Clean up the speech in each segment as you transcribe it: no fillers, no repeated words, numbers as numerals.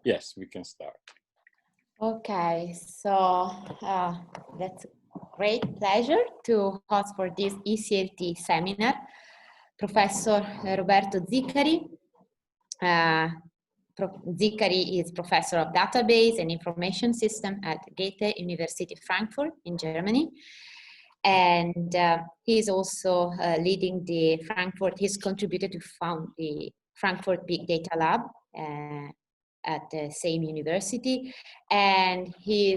Yes, we can start. Okay, so that's a great pleasure to host for this ECLT seminar. Professor Roberto Zicari. Zicari is Professor of Database and Information System at Goethe University Frankfurt in Germany. And he is also leading the Frankfurt, he's contributed to found the Frankfurt Big Data Lab at the same university. And he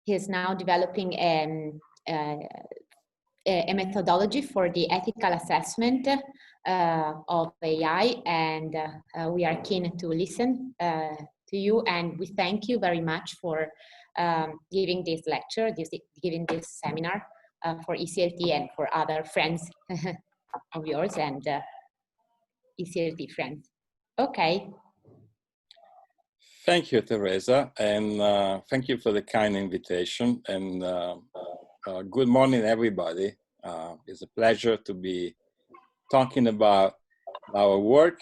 is now developing a methodology for the ethical assessment of AI, and we are keen to listen to you, and we thank you very much for giving this lecture, giving this seminar for ECLT and for other friends of yours and ECLT friends. Okay. Thank you, Teresa, and thank you for the kind invitation, and good morning, everybody. It's a pleasure to be talking about our work.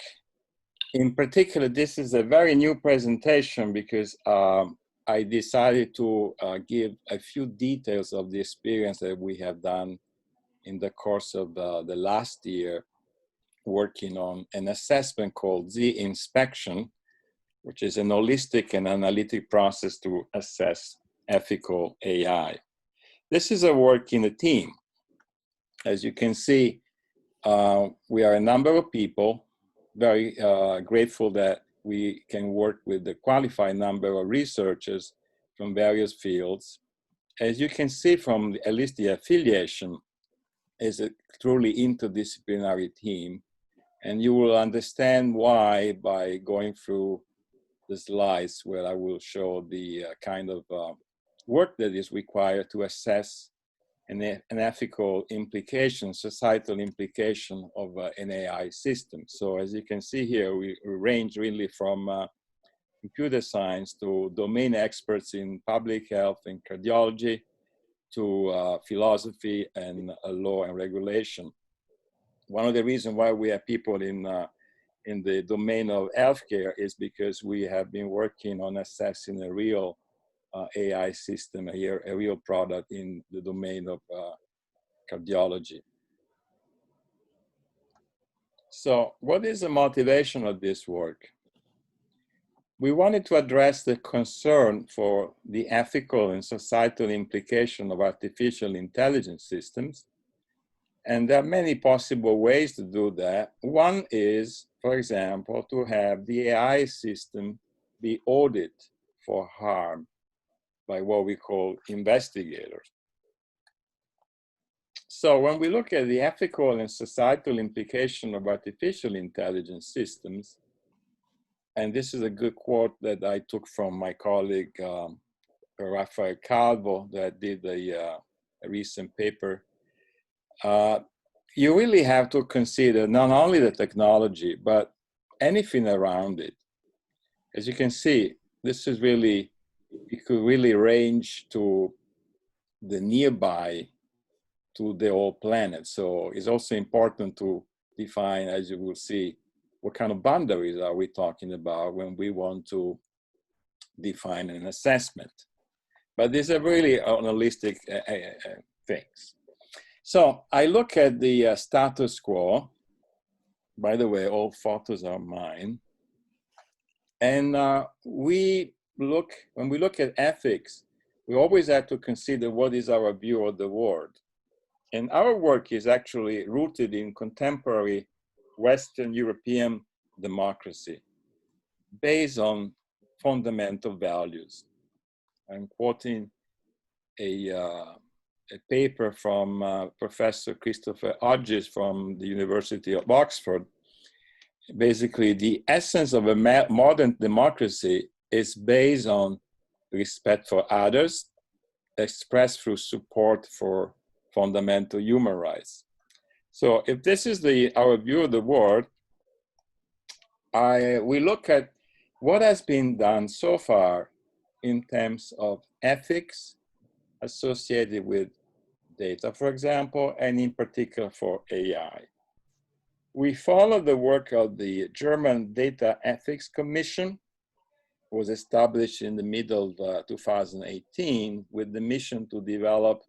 In particular, this is a very new presentation because I decided to give a few details of the experience that we have done in the course of the last year, working on an assessment called Z-inspection, which is an holistic and analytic process to assess ethical AI. This is a work in a team. As you can see, we are a number of people, very grateful that we can work with a qualified number of researchers from various fields. As you can see from at least the affiliation, is a truly interdisciplinary team, and you will understand why by going through the slides where I will show the kind of work that is required to assess an ethical implication, societal implication of an AI system. So as you can see here, we range really from computer science to domain experts in public health and cardiology to philosophy and law and regulation. One of the reasons why we have people in the domain of healthcare is because we have been working on assessing a real AI system, a real product in the domain of cardiology. So what is the motivation of this work? We wanted to address the concern for the ethical and societal implication of artificial intelligence systems. And there are many possible ways to do that. One is, for example, to have the AI system be audited for harm by what we call investigators. So when we look at the ethical and societal implication of artificial intelligence systems, and this is a good quote that I took from my colleague, Rafael Calvo, that did a recent paper, you really have to consider not only the technology, but anything around it. As you can see, this is really, it could really range to the nearby to the whole planet. So it's also important to define, as you will see, what kind of boundaries are we talking about when we want to define an assessment. But these are really holistic things. So I look at the status quo. By the way, all photos are mine. And when we look at ethics, we always have to consider what is our view of the world. And our work is actually rooted in contemporary Western European democracy based on fundamental values. I'm quoting a paper from Professor Christopher Hodges from the University of Oxford. Basically, the essence of a modern democracy is based on respect for others, expressed through support for fundamental human rights. So if this is our view of the world, we look at what has been done so far in terms of ethics associated with data, for example, and in particular for AI. We follow the work of the German Data Ethics Commission, was established in the middle of 2018 with the mission to develop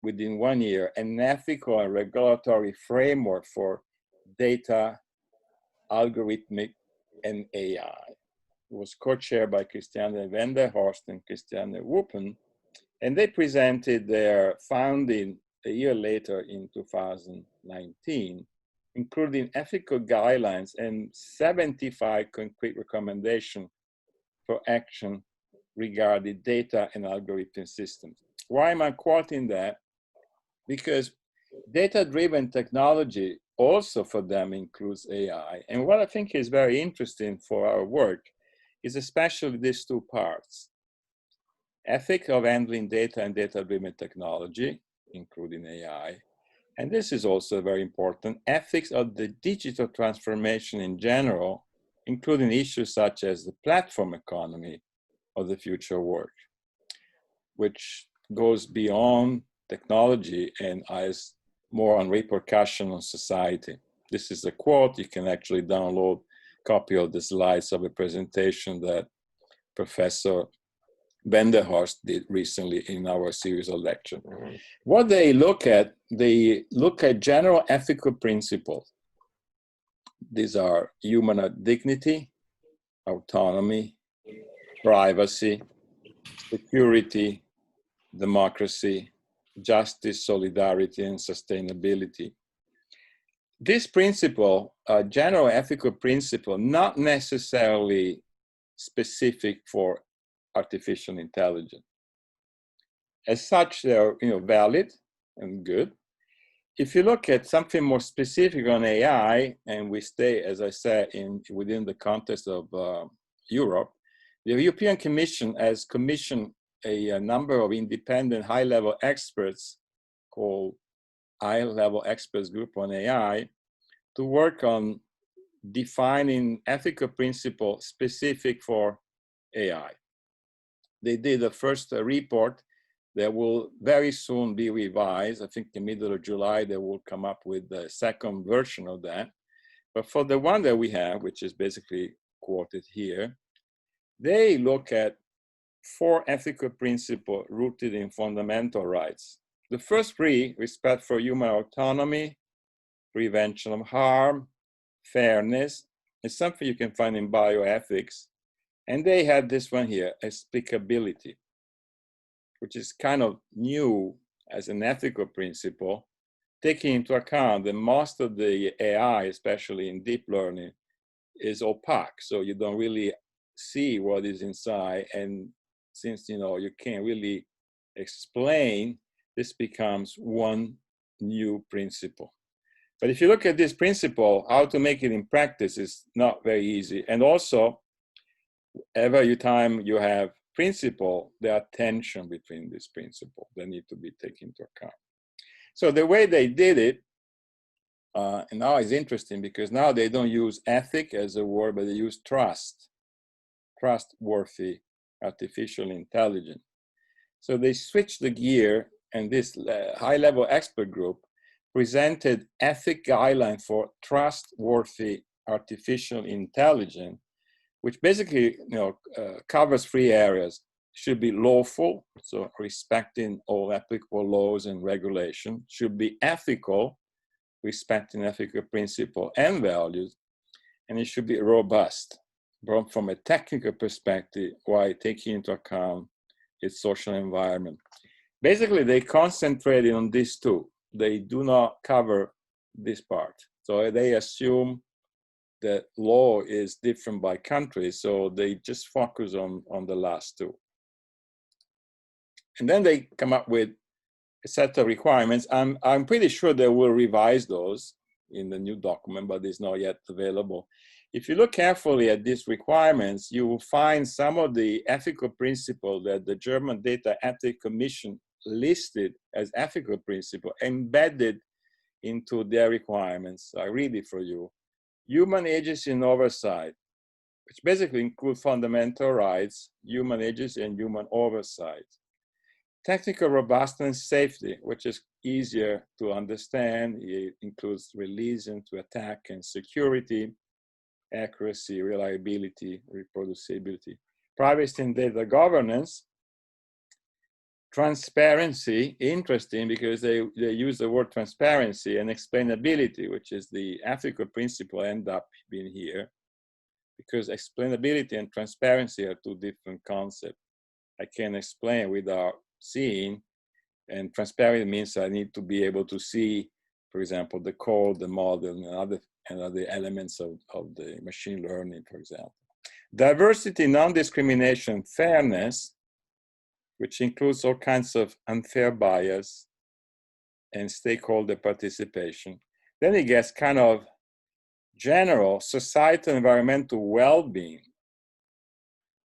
within 1 year an ethical and regulatory framework for data, algorithmic, and AI. It was co-chaired by Christiane Wenderhorst and Christiane Wuppen, and they presented their finding a year later in 2019, including ethical guidelines and 75 concrete recommendations for action regarding data and algorithm systems. Why am I quoting that? Because data-driven technology also for them includes AI. And what I think is very interesting for our work is especially these two parts. Ethics of handling data and data-driven technology, including AI. And this is also very important. Ethics of the digital transformation in general, including issues such as the platform economy of the future work, which goes beyond technology and has more on repercussion on society. This is a quote. You can actually download a copy of the slides of a presentation that Professor Wenderhorst did recently in our series of lectures. What they look at general ethical principles. These are human dignity, autonomy, privacy, security, democracy, justice, solidarity, and sustainability. This principle, a general ethical principle, not necessarily specific for artificial intelligence. As such, they're valid and good. If you look at something more specific on AI, and we stay, as I said, within the context of Europe, the European Commission has commissioned a number of independent high-level experts called High-Level Experts Group on AI to work on defining ethical principles specific for AI. They did the first report that will very soon be revised. I think in the middle of July, they will come up with the second version of that. But for the one that we have, which is basically quoted here, they look at 4 ethical principles rooted in fundamental rights. The first 3, respect for human autonomy, prevention of harm, fairness, is something you can find in bioethics. And they have this one here, explicability, which is kind of new as an ethical principle, taking into account that most of the AI, especially in deep learning, is opaque. So you don't really see what is inside. And since you can't really explain, this becomes one new principle. But if you look at this principle, how to make it in practice is not very easy. And also, every time you have principle, there are tension between these principles that need to be taken into account. So the way they did it, and now it's interesting because now they don't use ethic as a word, but they use trustworthy artificial intelligence. So they switched the gear, and this high-level expert group presented ethic guidelines for trustworthy artificial intelligence, which basically covers 3 areas. Should be lawful, so respecting all applicable laws and regulations. Should be ethical, respecting ethical principles and values. And it should be robust, from a technical perspective, while taking into account its social environment. Basically, they concentrated on these 2. They do not cover this part. So they assume that law is different by country, so they just focus on the last 2. And then they come up with a set of requirements. I'm pretty sure they will revise those in the new document, but it's not yet available. If you look carefully at these requirements, you will find some of the ethical principles that the German Data Ethics Commission listed as ethical principles embedded into their requirements. I read it for you. Human agency and oversight, which basically include fundamental rights, human agency and human oversight. Technical robustness, safety, which is easier to understand. It includes resilience to attack and security, accuracy, reliability, reproducibility. Privacy and data governance. Transparency, interesting because they use the word transparency, and explainability, which is the ethical principle, end up being here, because explainability and transparency are two different concepts. I can explain without seeing, and transparent means I need to be able to see, for example, the code, the model, and other elements of the machine learning, for example. Diversity, non-discrimination, fairness, which includes all kinds of unfair bias and stakeholder participation. Then it gets kind of general, societal, environmental well-being,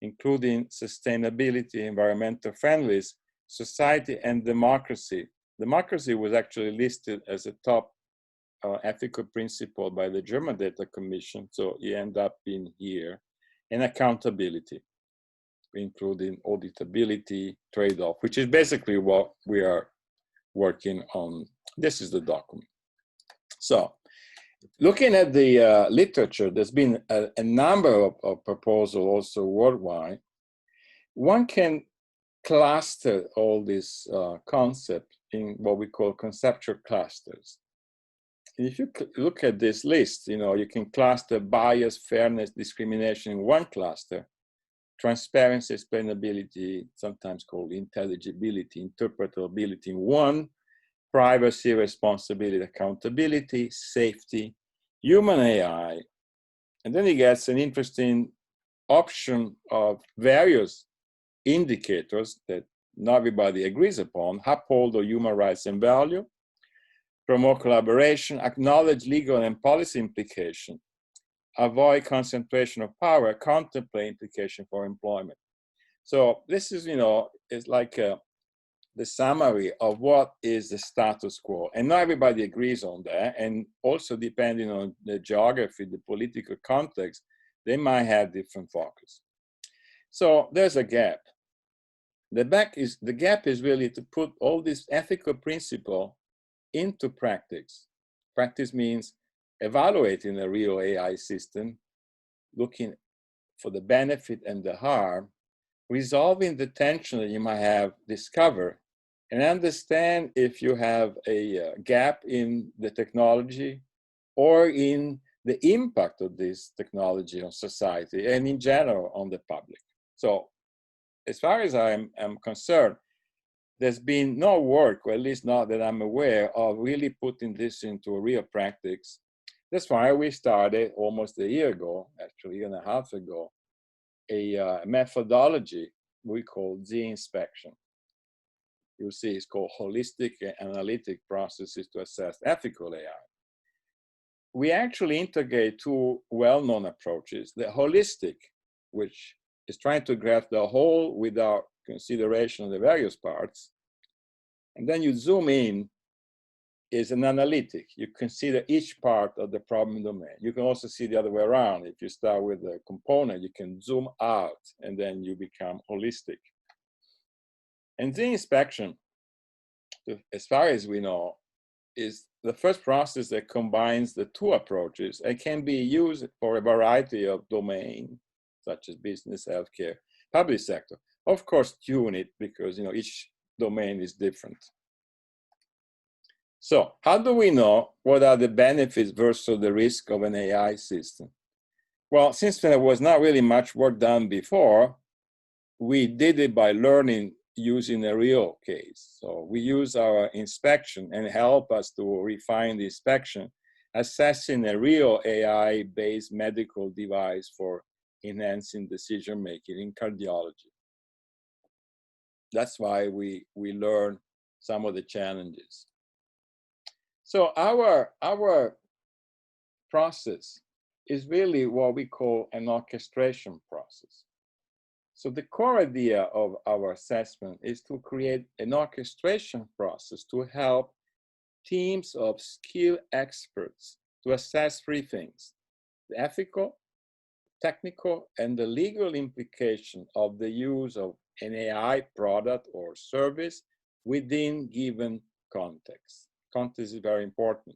including sustainability, environmental friendliness, society, and democracy. Democracy was actually listed as a top ethical principle by the German Data Commission, so you end up being here. And accountability, including auditability, trade-off, which is basically what we are working on. This is the document. So, looking at the literature, there's been a number of proposals also worldwide. One can cluster all these concepts in what we call conceptual clusters. And if you look at this list, you can cluster bias, fairness, discrimination in one cluster, transparency, explainability, sometimes called intelligibility, interpretability in one, privacy, responsibility, accountability, safety, human AI. And then it gets an interesting option of various indicators that not everybody agrees upon: uphold the human rights and value, promote collaboration, acknowledge legal and policy implication, avoid concentration of power, contemplate implication for employment. So this is, is like the summary of what is the status quo. And not everybody agrees on that. And also depending on the geography, the political context, they might have different focus. So there's a gap. The gap is really to put all this ethical principle into practice. Practice means evaluating a real AI system, looking for the benefit and the harm, resolving the tension that you might have discovered, and understand if you have a gap in the technology or in the impact of this technology on society and in general on the public. So as far as I'm concerned, there's been no work, or at least not that I'm aware of, really putting this into a real practice. That's why we started almost a year ago, actually a year and a half ago, a methodology we call Z-inspection. You'll see it's called holistic and analytic processes to assess ethical AI. We actually integrate two well-known approaches: the holistic, which is trying to grasp the whole without consideration of the various parts. And then you zoom in, is an analytic. You consider each part of the problem domain. You can also see the other way around. If you start with a component, you can zoom out and then you become holistic. And the inspection, as far as we know, is the first process that combines the two approaches and can be used for a variety of domains, such as business, healthcare, public sector. Of course, tune it because each domain is different. So how do we know what are the benefits versus the risk of an AI system? Well, since there was not really much work done before, we did it by learning using a real case. So we use our inspection and help us to refine the inspection, assessing a real AI-based medical device for enhancing decision-making in cardiology. That's why we learn some of the challenges. So our process is really what we call an orchestration process. So the core idea of our assessment is to create an orchestration process to help teams of skilled experts to assess three things: the ethical, technical, and the legal implication of the use of an AI product or service within given context. Context is very important.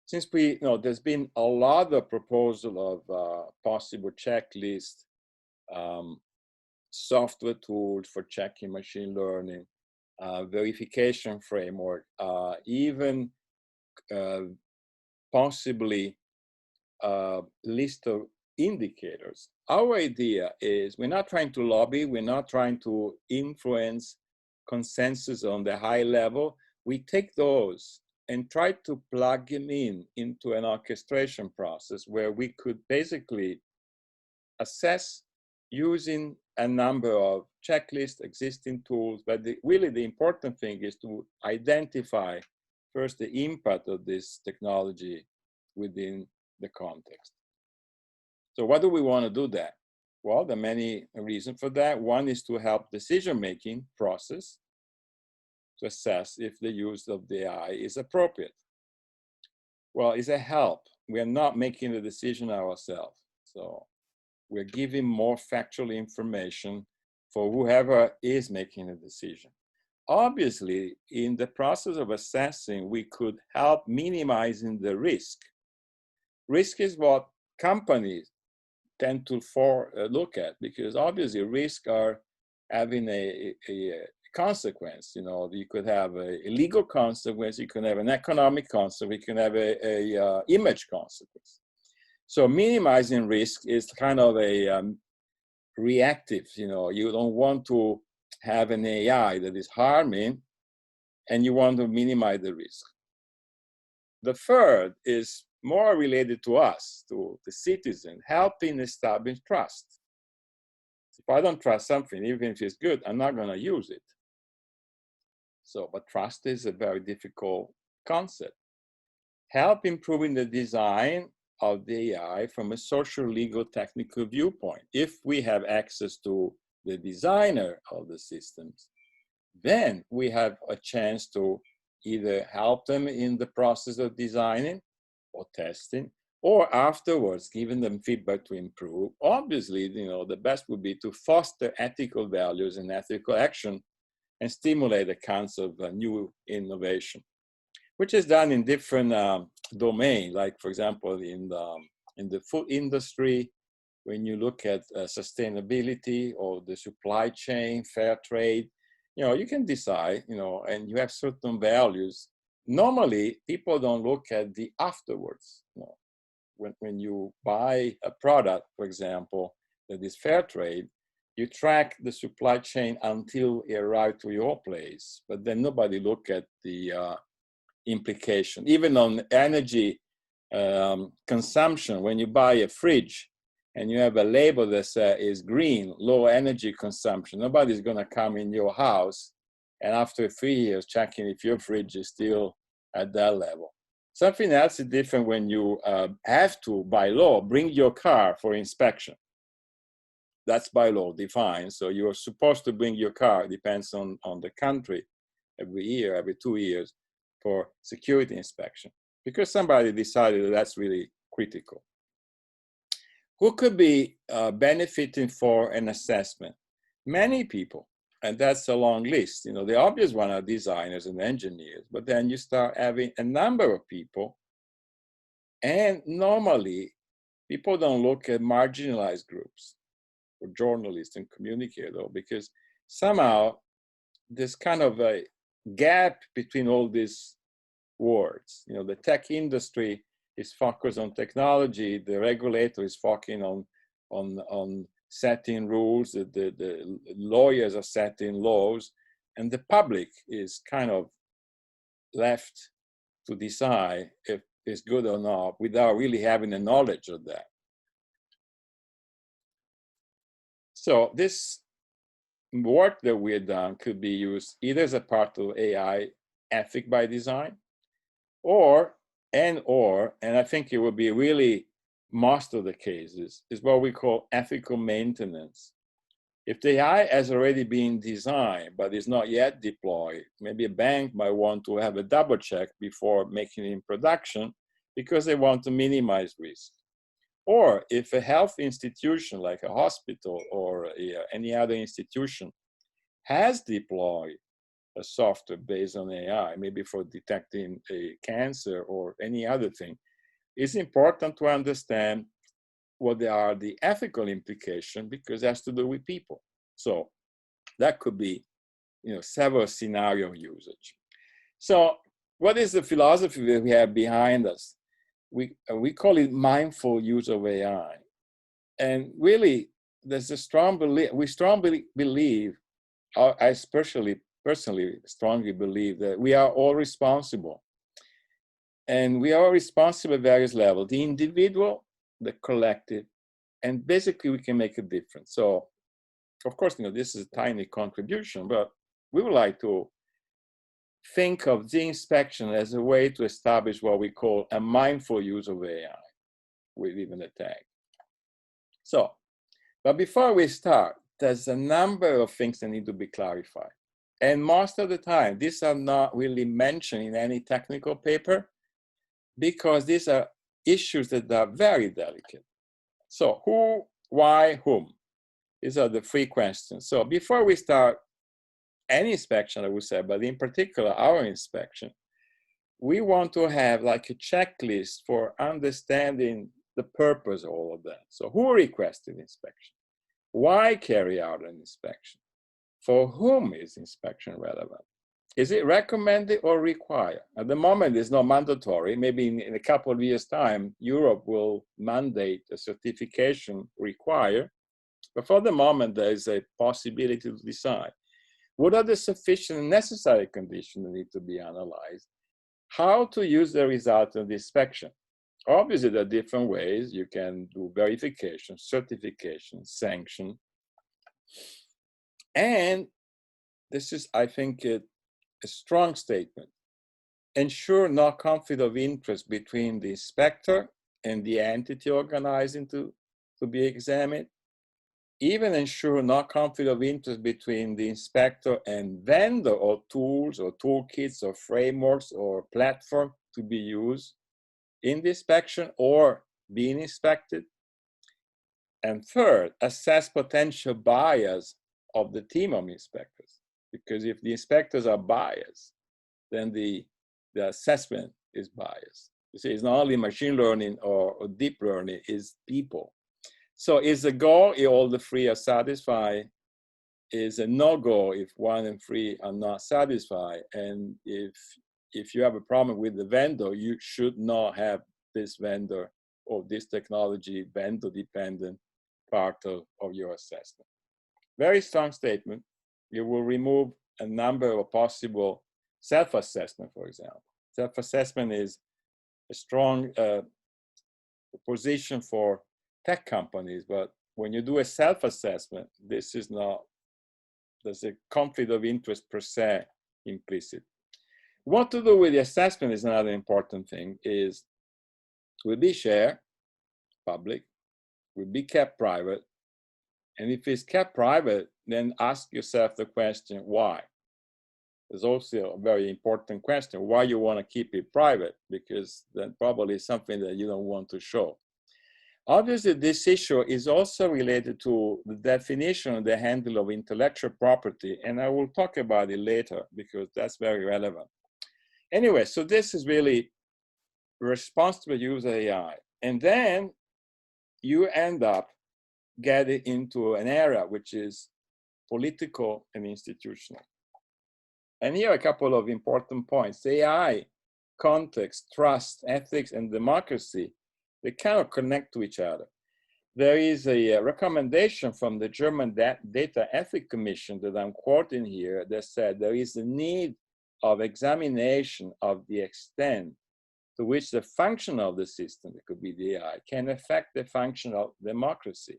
Since there's been a lot of proposal of possible checklist, software tools for checking machine learning, verification framework, even possibly list of indicators. Our idea is we're not trying to lobby, we're not trying to influence consensus on the high level. We take those and try to plug them into an orchestration process where we could basically assess using a number of checklists, existing tools, but really the important thing is to identify first the impact of this technology within the context. So why do we want to do that? Well, there are many reasons for that. One is to help decision-making process to assess if the use of the AI is appropriate. Well, it's a help. We are not making the decision ourselves. So we're giving more factual information for whoever is making a decision. Obviously, in the process of assessing, we could help minimizing the risk. Risk is what companies tend to look at, because obviously risks are having a consequence. You could have a legal consequence, you can have an economic consequence, you can have a image consequence. So minimizing risk is kind of a reactive. You don't want to have an AI that is harming, and you want to minimize the risk. The third is more related to us, to the citizen, helping establish trust. If I don't trust something, even if it's good, I'm not going to use it. So, but trust is a very difficult concept. Help improving the design of the AI from a social, legal, technical viewpoint. If we have access to the designer of the systems, then we have a chance to either help them in the process of designing or testing, or afterwards giving them feedback to improve. Obviously, the best would be to foster ethical values and ethical action and stimulate the kinds of new innovation, which is done in different domains, like, for example, in the food industry, when you look at sustainability or the supply chain, fair trade, you can decide, and you have certain values. Normally, people don't look at the afterwards. When you buy a product, for example, that is fair trade, you track the supply chain until it arrives to your place, but then nobody look at the implication. Even on energy consumption, when you buy a fridge and you have a label that says is green, low energy consumption, nobody's going to come in your house and after 3 years checking if your fridge is still at that level. Something else is different when you have to, by law, bring your car for inspection. That's by law defined. So you're supposed to bring your car, depends on the country, every year, every 2 years, for security inspection, because somebody decided that that's really critical. Who could be benefiting for an assessment? Many people, and that's a long list. The obvious one are designers and engineers, but then you start having a number of people, and normally people don't look at marginalized groups or journalists and communicators, because somehow there's kind of a gap between all these words. The tech industry is focused on technology, the regulator is focusing on setting rules, the lawyers are setting laws, and the public is kind of left to decide if it's good or not without really having a knowledge of that. So this work that we've done could be used either as a part of AI ethic by design, and I think it would be really most of the cases, is what we call ethical maintenance. If the AI has already been designed but is not yet deployed, maybe a bank might want to have a double check before making it in production because they want to minimize risk. Or if a health institution like a hospital or any other institution has deployed a software based on AI, maybe for detecting a cancer or any other thing, it's important to understand what are the ethical implications, because it has to do with people. So that could be, several scenario usage. So what is the philosophy that we have behind us? We call it mindful use of AI. And really, there's a strong belief, we strongly believe, I especially personally strongly believe that we are all responsible. And we are responsible at various levels, the individual, the collective, and basically we can make a difference. So, of course, this is a tiny contribution, but we would like to think of the inspection as a way to establish what we call a mindful use of AI with even a tag. So, but before we start, there's a number of things that need to be clarified. And most of the time, these are not really mentioned in any technical paper because these are issues that are very delicate. So who, why, whom? These are the three questions. So before we start any inspection, I would say, but in particular our inspection, we want to have like a checklist for understanding the purpose of all of that. So who requested inspection? Why carry out an inspection? For whom is inspection relevant? Is it recommended or required? At the moment, it's not mandatory. Maybe in a couple of years' time, Europe will mandate a certification required. But for the moment, there is a possibility to decide. What are the sufficient and necessary conditions that need to be analyzed? How to use the result of the inspection? Obviously, there are different ways. You can do verification, certification, sanction. And this is, I think, a strong statement. Ensure no conflict of interest between the inspector and the entity organizing to be examined. Even ensure no conflict of interest between the inspector and vendor or tools or toolkits or frameworks or platform to be used in the inspection or being inspected. And third, assess potential bias of the team of inspectors. Because if the inspectors are biased, then the assessment is biased. You see, it's not only machine learning or deep learning, it's people. So is the goal if all the three are satisfied? Is a no-go if one and three are not satisfied? And if you have a problem with the vendor, you should not have this vendor or this technology vendor-dependent part of your assessment. Very strong statement. You will remove a number of possible self-assessment, for example. Self-assessment is a strong position for tech companies, but when you do a self-assessment, this is not, there's a conflict of interest per se implicit. What to do with the assessment is another important thing, is will be shared, public, will be kept private, and if it's kept private, then ask yourself the question, why? There's also a very important question, why you want to keep it private, because that probably is something that you don't want to show. Obviously, this issue is also related to the definition of the handle of intellectual property, and I will talk about it later because that's very relevant. Anyway, so this is really responsible use of AI. And then you end up getting into an area which is political and institutional. And here are a couple of important points. AI, context, trust, ethics, and democracy, they kind of connect to each other. There is a recommendation from the German Data Ethics Commission that I'm quoting here that said there is a need of examination of the extent to which the function of the system, it could be the AI, can affect the function of democracy,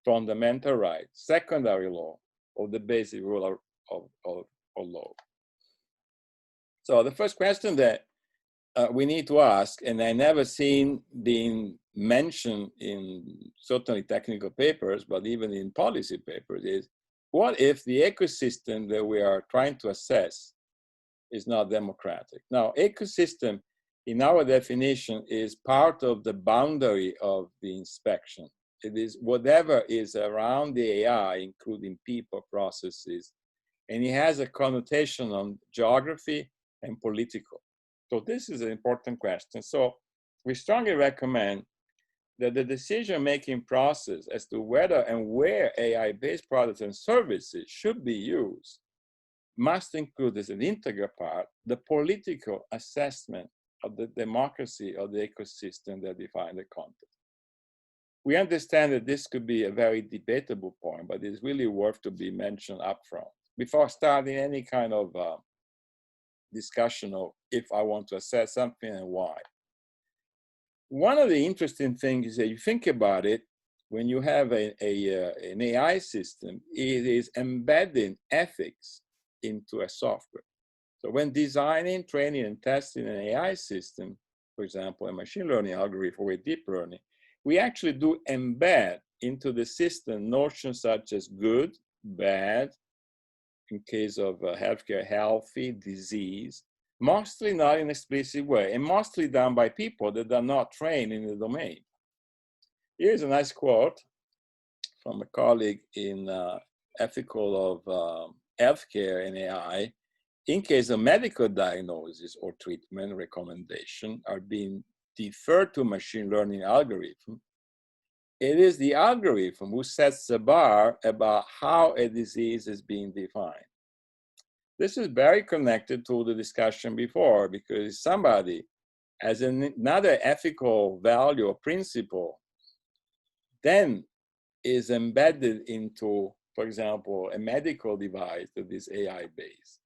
fundamental rights, secondary law, or the basic rule of law. So the first question that we need to ask, and I never seen being mentioned in certainly technical papers, but even in policy papers, is what if the ecosystem that we are trying to assess is not democratic? Now, ecosystem in our definition is part of the boundary of the inspection. It is whatever is around the AI, including people, processes, and it has a connotation on geography and political. So this is an important question. So we strongly recommend that the decision-making process as to whether and where AI-based products and services should be used must include as an integral part the political assessment of the democracy of the ecosystem that define the content. We understand that this could be a very debatable point, but it's really worth to be mentioned upfront before starting any kind of discussion of if I want to assess something and why. One of the interesting things is that you think about it, when you have an AI system, it is embedding ethics into a software. So when designing, training, and testing an AI system, for example, a machine learning algorithm or a deep learning, we actually do embed into the system notions such as good, bad, in case of healthcare, healthy, disease, mostly not in an explicit way, and mostly done by people that are not trained in the domain. Here's a nice quote from a colleague in ethical of healthcare and AI. In case of medical diagnosis or treatment recommendation are being deferred to machine learning algorithm, it is the algorithm who sets the bar about how a disease is being defined. This is very connected to the discussion before, because somebody has another ethical value or principle, then is embedded into, for example, a medical device that is AI-based.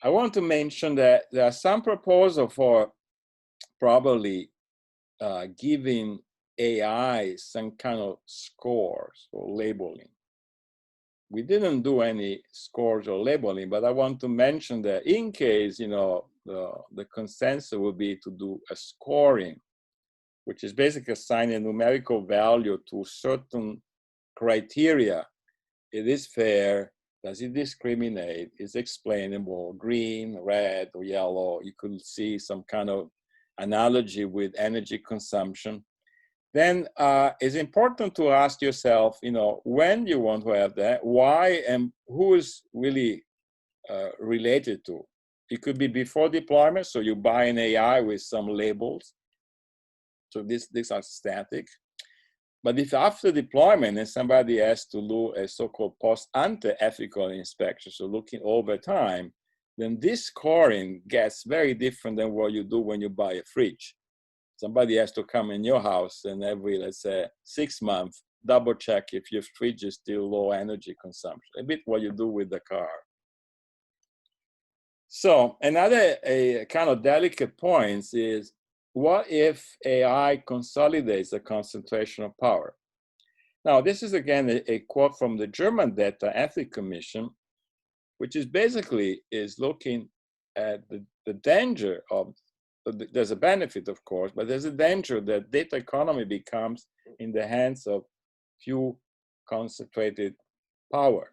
I want to mention that there are some proposals for probably giving AI some kind of scores or labeling. We didn't do any scores or labeling, but I want to mention that in case, you know, the consensus would be to do a scoring, which is basically assigning a numerical value to certain criteria. It is fair, does it discriminate, is explainable, green, red, or yellow. You could see some kind of analogy with energy consumption. Then it's important to ask yourself, you know, when you want to have that, why, and who is really related to. It could be before deployment, so you buy an AI with some labels. So these are static. But if after deployment and somebody has to do a so-called post-ante ethical inspection, so looking over time, then this scoring gets very different than what you do when you buy a fridge. Somebody has to come in your house and every, let's say, 6 months, double check if your fridge is still low energy consumption, a bit what you do with the car. So another kind of delicate point is, what if AI consolidates the concentration of power? Now, this is again a quote from the German Data Ethics Commission, which is basically looking at the danger of, there's a benefit, of course, but there's a danger that data economy becomes in the hands of few concentrated power.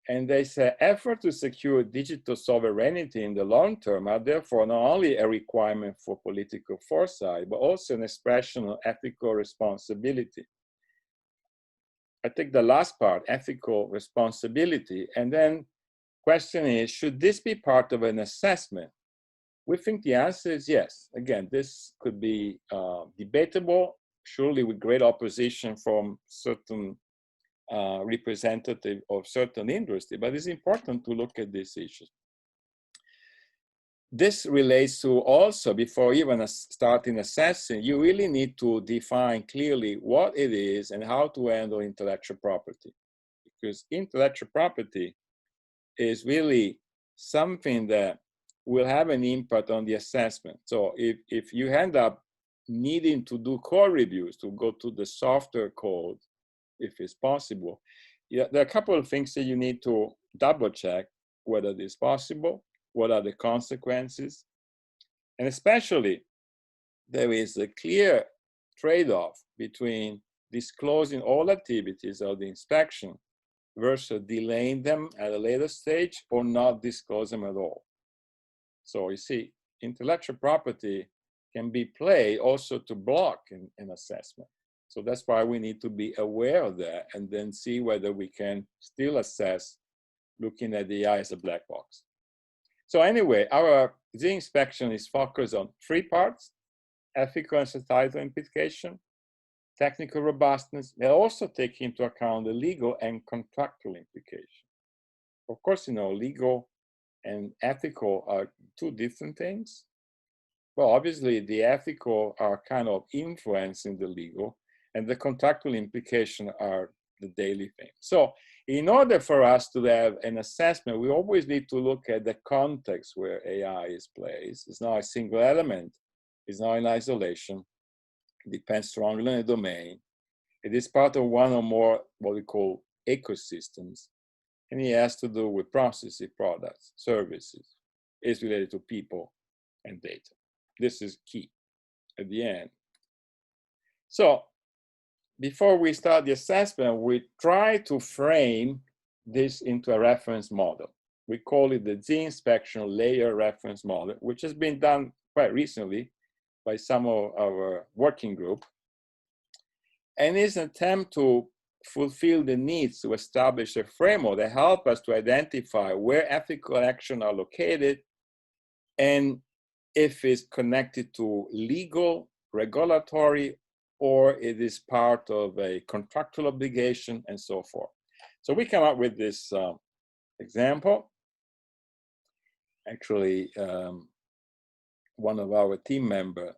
And they say efforts to secure digital sovereignty in the long term are therefore not only a requirement for political foresight, but also an expression of ethical responsibility. I take the last part, ethical responsibility, and then question is, should this be part of an assessment? We think the answer is yes. Again, this could be debatable, surely with great opposition from certain representative of certain industry, but it's important to look at these issues. This relates to also, before even starting assessing, you really need to define clearly what it is and how to handle intellectual property. Because intellectual property is really something that will have an impact on the assessment. So if you end up needing to do code reviews, to go to the software code, if it's possible, there are a couple of things that you need to double check whether it is possible, what are the consequences, and especially there is a clear trade-off between disclosing all activities of the inspection versus delaying them at a later stage or not disclose them at all. So you see, intellectual property can be played also to block an assessment. So that's why we need to be aware of that and then see whether we can still assess looking at the AI as a black box. So anyway, our Z inspection is focused on three parts: ethical and societal implication, technical robustness, and also take into account the legal and contractual implication. Of course, legal and ethical are two different things. Well, obviously, the ethical are kind of influencing the legal, and the contractual implication are the daily thing. So in order for us to have an assessment, we always need to look at the context where AI is placed. It's not a single element. It's not in isolation. It depends strongly on the domain. It is part of one or more what we call ecosystems. And it has to do with processes, products, services. It's related to people and data. This is key at the end. So before we start the assessment, we try to frame this into a reference model. We call it the Z inspection layer reference model, which has been done quite recently by some of our working group. And it's an attempt to fulfill the needs to establish a framework that help us to identify where ethical actions are located and if it's connected to legal, regulatory, or it is part of a contractual obligation, and so forth. So we come up with this example. Actually, one of our team members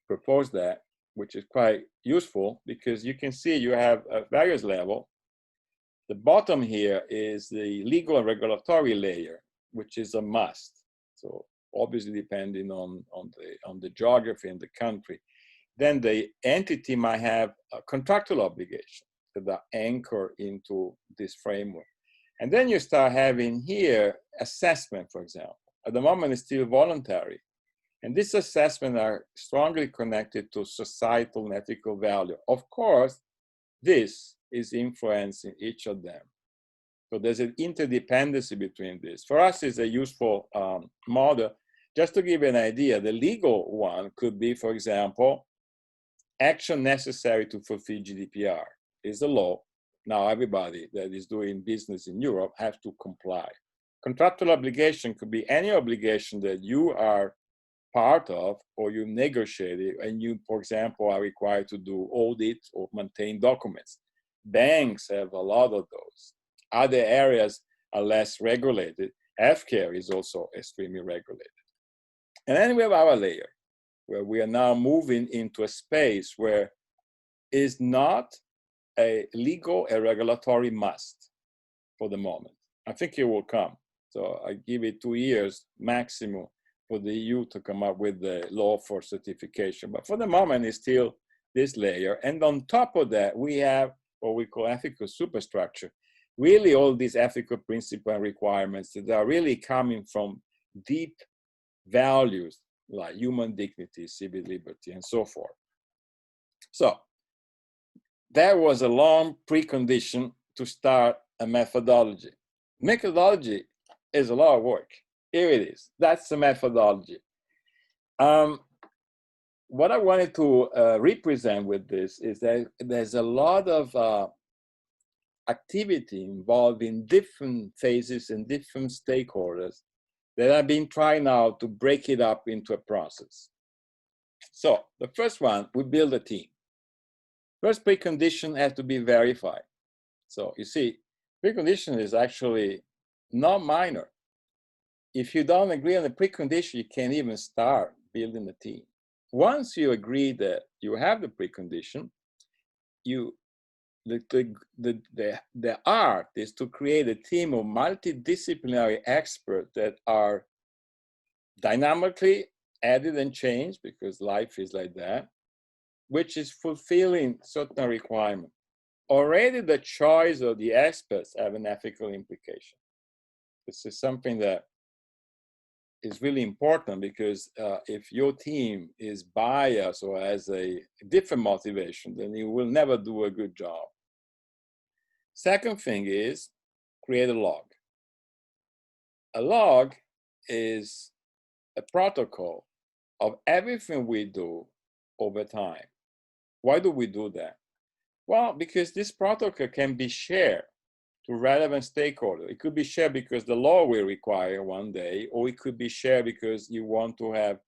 proposed that, which is quite useful because you can see you have various levels. The bottom here is the legal and regulatory layer, which is a must. So obviously depending on the geography and the country. Then the entity might have a contractual obligation that are anchored into this framework. And then you start having here assessment, for example. At the moment, it's still voluntary. And these assessments are strongly connected to societal and ethical value. Of course, this is influencing each of them. So there's an interdependency between this. For us, it's a useful model. Just to give you an idea, the legal one could be, for example, action necessary to fulfill GDPR is the law. Now everybody that is doing business in Europe has to comply. Contractual obligation could be any obligation that you are part of or you negotiated and you, for example, are required to do audit or maintain documents. Banks have a lot of those. Other areas are less regulated. Healthcare is also extremely regulated. And then we have our layer, where we are now moving into a space where is not a legal and regulatory must for the moment. I think it will come. So I give it 2 years maximum for the EU to come up with the law for certification. But for the moment, it's still this layer. And on top of that, we have what we call ethical superstructure. Really all these ethical principles and requirements that are really coming from deep values like human dignity, civil liberty, and so forth. So that was a long precondition to start a methodology. Methodology is a lot of work. Here it is. That's the methodology. What I wanted to represent with this is that there's a lot of activity involved in different phases and different stakeholders that I've been trying now to break it up into a process. So the first one, we build a team. First precondition has to be verified. So you see, precondition is actually not minor. If you don't agree on the precondition, you can't even start building a team. Once you agree that you have the precondition, the art is to create a team of multidisciplinary experts that are dynamically added and changed, because life is like that, which is fulfilling certain requirements. Already the choice of the experts have an ethical implication. This is something that is really important, because if your team is biased or has a different motivation, then you will never do a good job. Second thing is create a log. A log is a protocol of everything we do over time. Why do we do that? Well, because this protocol can be shared to relevant stakeholders. It could be shared because the law will require one day, or it could be shared because you want to have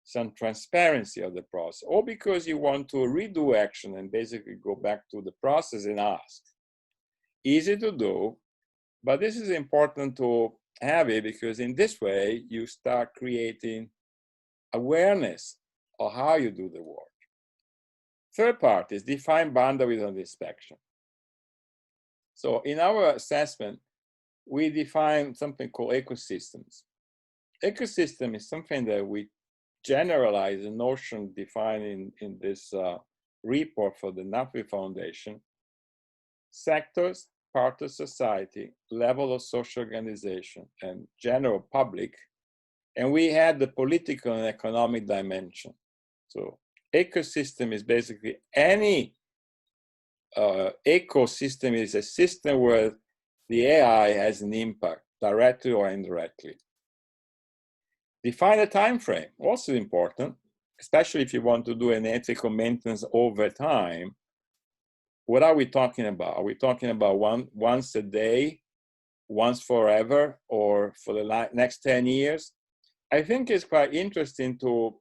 some transparency of the process, or because you want to redo action and basically go back to the process and ask. Easy to do, but this is important to have it because in this way you start creating awareness of how you do the work. Third part is define boundaries on the inspection. So in our assessment, we define something called ecosystems. Ecosystem is something that we generalize, a notion defined in this report for the NAFI Foundation. Sectors, part of society, level of social organization, and general public. And we had the political and economic dimension. So ecosystem is basically any ecosystem is a system where the AI has an impact, directly or indirectly. Define a time frame, also important, especially if you want to do an ethical maintenance over time. What are we talking about? Are we talking about once a day, once forever, or for the next 10 years? I think it's quite interesting to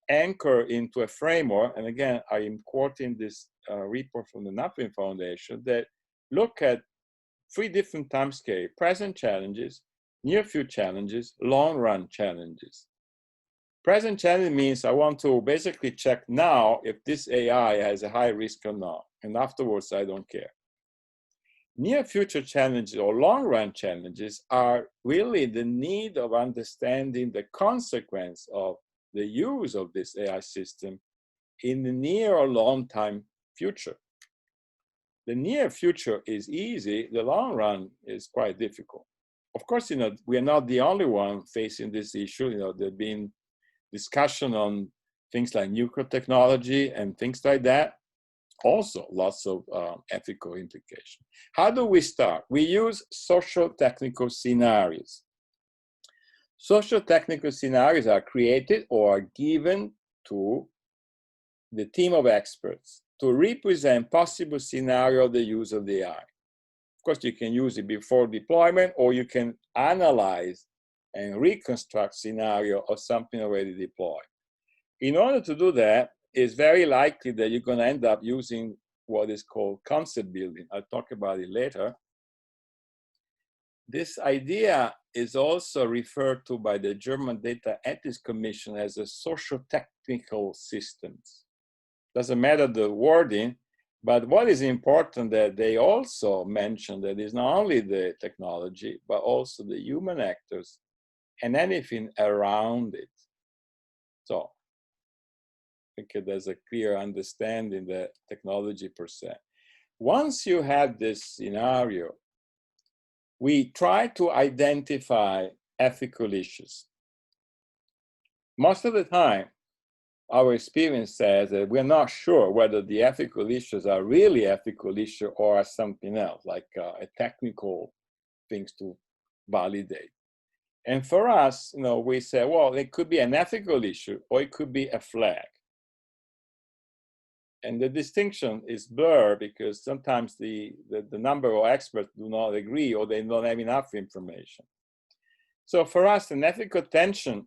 anchor into a framework, and again, I am quoting this report from the NAFI Foundation, that look at 3 different timescales: present challenges, near future challenges, long run challenges. Present challenge means I want to basically check now if this AI has a high risk or not, and afterwards I don't care. Near future challenges or long run challenges are really the need of understanding the consequence of the use of this AI system in the near or long time future. The near future is easy, the long run is quite difficult. Of course, we are not the only one facing this issue. There have been discussion on things like nuclear technology and things like that. Also, lots of ethical implications. How do we start? We use socio-technical scenarios. Socio-technical scenarios are created or are given to the team of experts to represent possible scenario of the use of the AI. Of course, you can use it before deployment, or you can analyze and reconstruct scenario of something already deployed. In order to do that, it's very likely that you're going to end up using what is called concept building. I'll talk about it later. This idea is also referred to by the German Data Ethics Commission as a socio-technical systems. Doesn't matter the wording, but what is important that they also mention that is not only the technology, but also the human actors and anything around it. So I think there's a clear understanding that technology per se. Once you have this scenario, we try to identify ethical issues. Most of the time, our experience says that we're not sure whether the ethical issues are really ethical issues or are something else, like a technical things to validate. And for us, we say, well, it could be an ethical issue or it could be a flag. And the distinction is blurred because sometimes the number of experts do not agree or they don't have enough information. So for us, an ethical tension,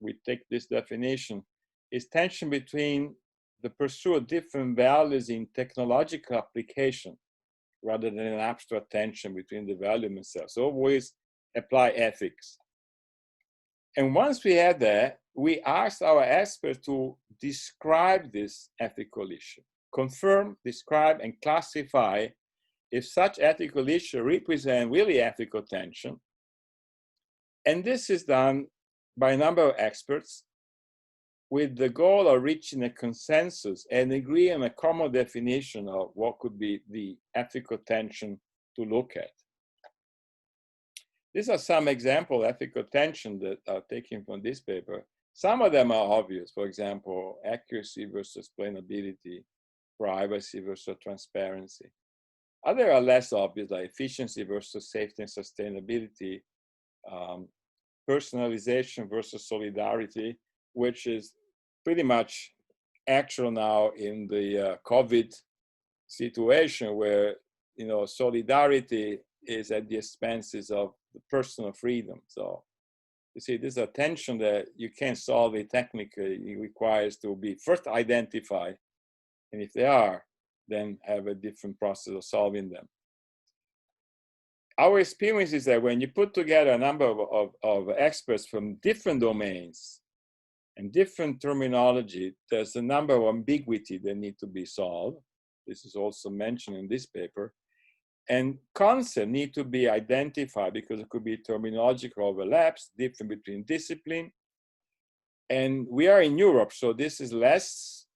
we take this definition, is tension between the pursuit of different values in technological application rather than an abstract tension between the value themselves. So always apply ethics. And once we had that, we asked our experts to describe this ethical issue, confirm, describe, and classify if such ethical issue represent really ethical tension. And this is done by a number of experts with the goal of reaching a consensus and agree on a common definition of what could be the ethical tension to look at. These are some example ethical tension that are taken from this paper. Some of them are obvious. For example, accuracy versus explainability, privacy versus transparency. Others are less obvious, like efficiency versus safety and sustainability, personalization versus solidarity, which is pretty much actual now in the COVID situation where, solidarity is at the expenses of the personal freedom. So you see, this is a tension that you can't solve it technically. It requires to be first identified, and if they are, then have a different process of solving them. Our experience is that when you put together a number of experts from different domains and different terminology, there's a number of ambiguity that need to be solved. This is also mentioned in this paper. And concepts need to be identified because it could be terminological overlaps, different between discipline. And we are in Europe, so this is less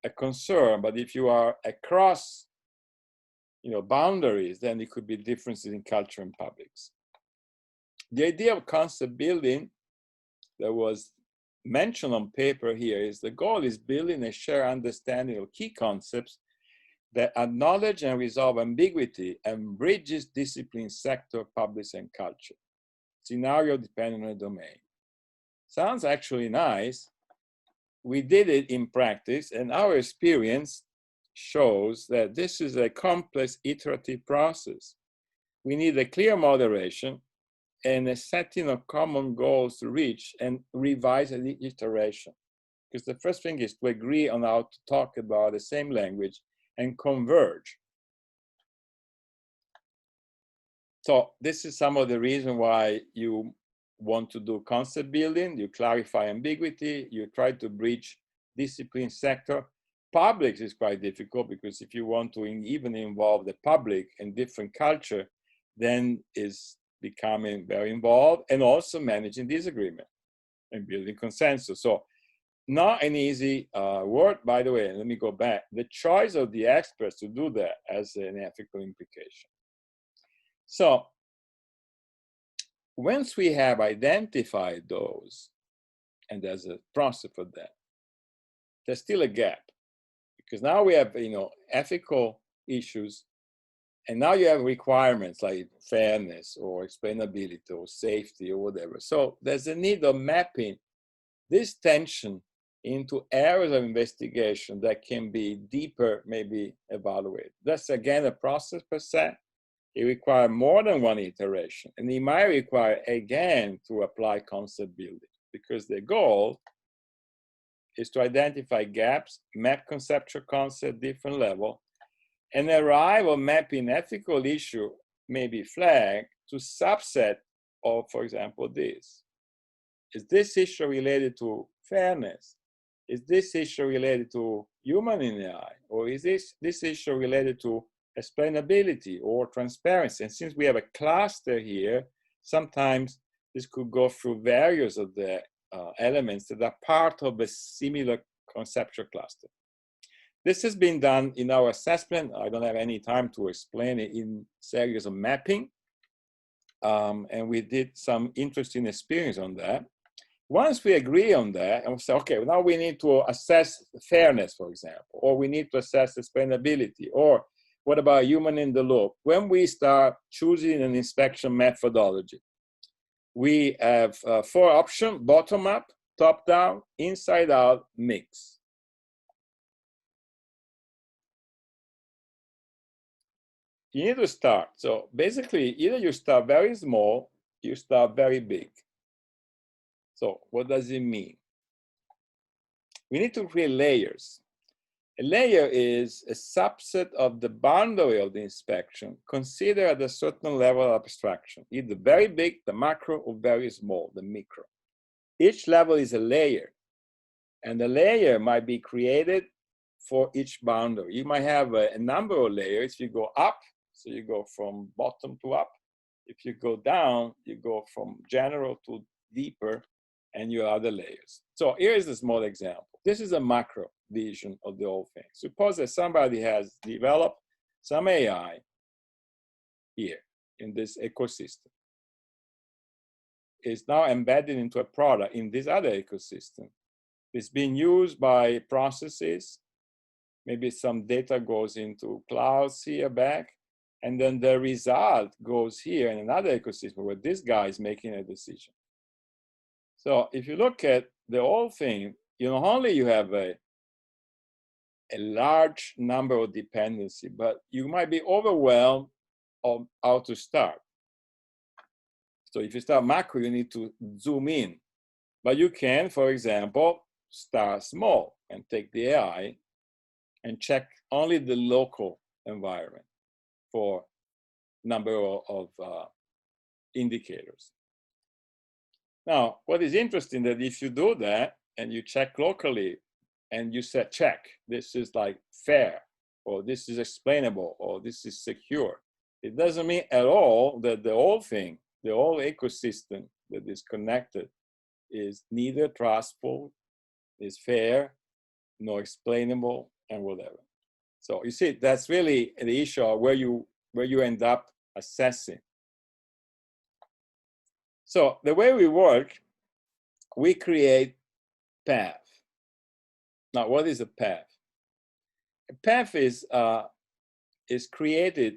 a concern, but if you are across boundaries, then it could be differences in culture and publics. The idea of concept building that was mentioned on paper here is the goal is building a shared understanding of key concepts that acknowledge and resolve ambiguity and bridges discipline, sector, publics, and culture. Scenario dependent on the domain. Sounds actually nice. We did it in practice, and our experience shows that this is a complex iterative process. We need a clear moderation and a setting of common goals to reach and revise at each iteration. Because the first thing is to agree on how to talk about the same language and converge. So this is some of the reason why you want to do concept building. You clarify ambiguity, you try to bridge discipline, sector. Public is quite difficult because if you want to even involve the public in different culture, then is becoming very involved, and also managing disagreement and building consensus. So not an easy work, by the way. Let me go back. The choice of the experts to do that has an ethical implication. So once we have identified those, and there's a process for that, there's still a gap. Because now we have, ethical issues, and now you have requirements like fairness or explainability or safety or whatever. So there's a need of mapping this tension into areas of investigation that can be deeper, maybe evaluated. That's again a process per se. It requires more than one iteration, and it might require again to apply concept building, because the goal is to identify gaps, map conceptual concept different level, and arrive on mapping ethical issue may be flagged to subset of, for example, this. Is this issue related to fairness? Is this issue related to human in AI? Or is this issue related to explainability or transparency? And since we have a cluster here, sometimes this could go through various of the elements that are part of a similar conceptual cluster. This has been done in our assessment. I don't have any time to explain it in series of mapping. And we did some interesting experience on that. Once we agree on that, and we say, okay, now we need to assess fairness, for example, or we need to assess explainability, or what about human in the loop? When we start choosing an inspection methodology, we have 4 options: bottom up, top down, inside out, mix. You need to start. So basically, either you start very small, you start very big. So what does it mean? We need to create layers. A layer is a subset of the boundary of the inspection considered at a certain level of abstraction, either very big, the macro, or very small, the micro. Each level is a layer, and the layer might be created for each boundary. You might have a number of layers. You go up, so you go from bottom to up. If you go down, you go from general to deeper, and your other layers. So here is a small example. This is a macro vision of the whole thing. Suppose that somebody has developed some AI here in this ecosystem. It's now embedded into a product in this other ecosystem. It's being used by processes. Maybe some data goes into clouds here back, and then the result goes here in another ecosystem where this guy is making a decision. So if you look at the whole thing, not only you have a large number of dependency, but you might be overwhelmed of how to start. So if you start macro, you need to zoom in. But you can, for example, start small and take the AI and check only the local environment for number of indicators. Now, what is interesting that if you do that and you check locally and you set check, this is like fair, or this is explainable, or this is secure, it doesn't mean at all that the whole thing, the whole ecosystem that is connected is neither trustful, is fair, nor explainable, and whatever. So you see, that's really the issue of where you end up assessing. So the way we work, we create path. Now, what is a path? A path is created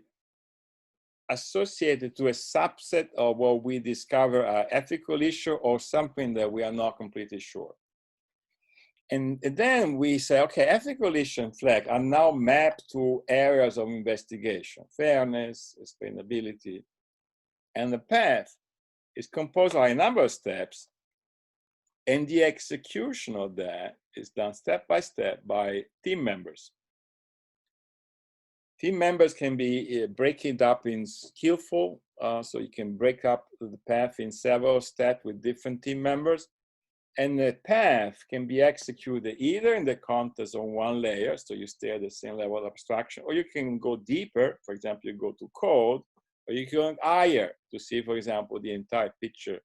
associated to a subset of what we discover are ethical issue or something that we are not completely sure. And then we say, okay, ethical issue and flag are now mapped to areas of investigation, fairness, explainability, and the path is composed by a number of steps, and the execution of that is done step by step by team members. Team members can be breaking up in skillful, so you can break up the path in several steps with different team members. And the path can be executed either in the context of one layer, so you stay at the same level of abstraction, or you can go deeper. For example, you go to code, or you can go higher to see, for example, the entire picture.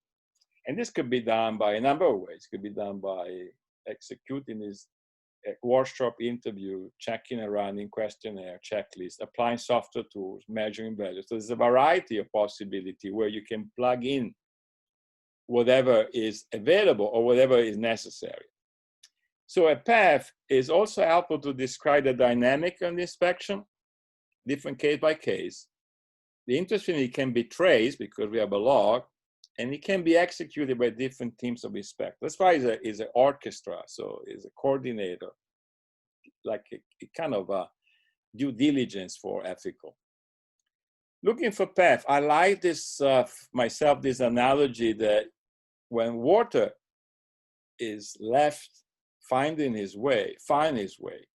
And this could be done by a number of ways. It could be done by executing this workshop interview, checking and running questionnaire, checklist, applying software tools, measuring values. So there's a variety of possibility where you can plug in whatever is available or whatever is necessary. So a path is also helpful to describe the dynamic of the inspection, different case by case. The interesting, it can be traced because we have a log, and it can be executed by different teams of inspectors. That's why it's an orchestra, so it's a coordinator, like a kind of a due diligence for ethical. Looking for path, I like this myself, this analogy that when water is left finding his way, find his way.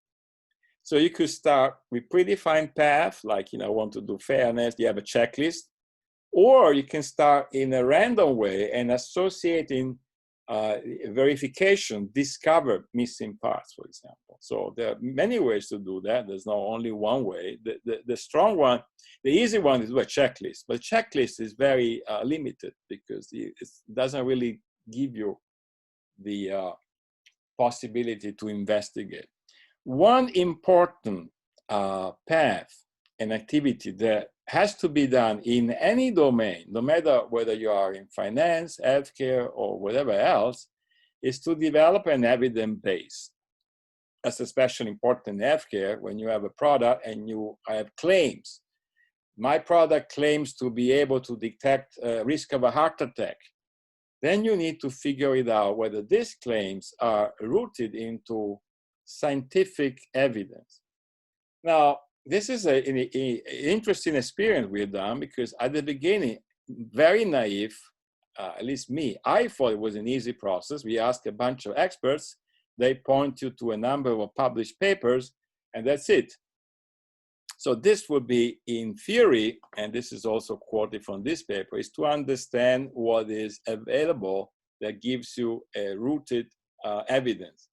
So you could start with predefined path, like, I want to do fairness, you have a checklist, or you can start in a random way and associating verification, discover missing parts, for example. So there are many ways to do that. There's not only one way. The strong one, the easy one is to do a checklist, but checklist is very limited because it doesn't really give you the possibility to investigate. One important path and activity that has to be done in any domain, no matter whether you are in finance, healthcare, or whatever else, is to develop an evidence base. That's especially important in healthcare when you have a product and you have claims. My product claims to be able to detect risk of a heart attack. Then you need to figure it out whether these claims are rooted into scientific evidence. Now, this is an interesting experience we've done because at the beginning, very naive, at least me, I thought it was an easy process. We ask a bunch of experts, they point you to a number of published papers, and that's it. So this would be, in theory, and this is also quoted from this paper, is to understand what is available that gives you a rooted evidence.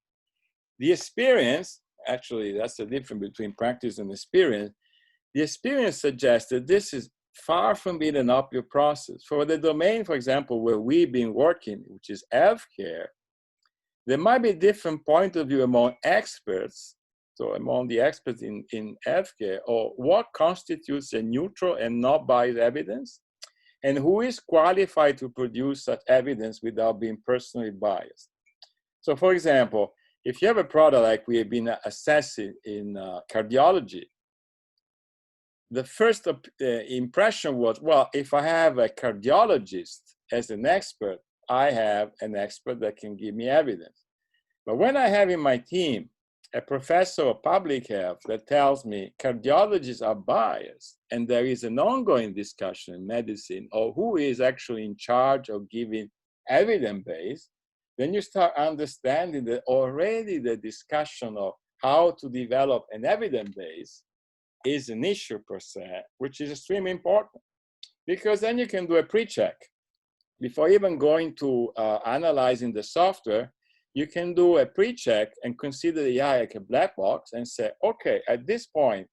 The experience, actually, that's the difference between practice and experience. The experience suggests that this is far from being an obvious process. For the domain, for example, where we've been working, which is healthcare, there might be different point of view among experts, so among the experts in healthcare, or what constitutes a neutral and not biased evidence, and who is qualified to produce such evidence without being personally biased. So for example, if you have a product like we have been assessing in cardiology, the first impression was, well, if I have a cardiologist as an expert, I have an expert that can give me evidence. But when I have in my team a professor of public health that tells me cardiologists are biased and there is an ongoing discussion in medicine of who is actually in charge of giving evidence-based, then you start understanding that already the discussion of how to develop an evidence base is an issue per se, which is extremely important, because then you can do a pre-check. Before even going to analyzing the software, you can do a pre-check and consider the AI like a black box and say, okay, at this point,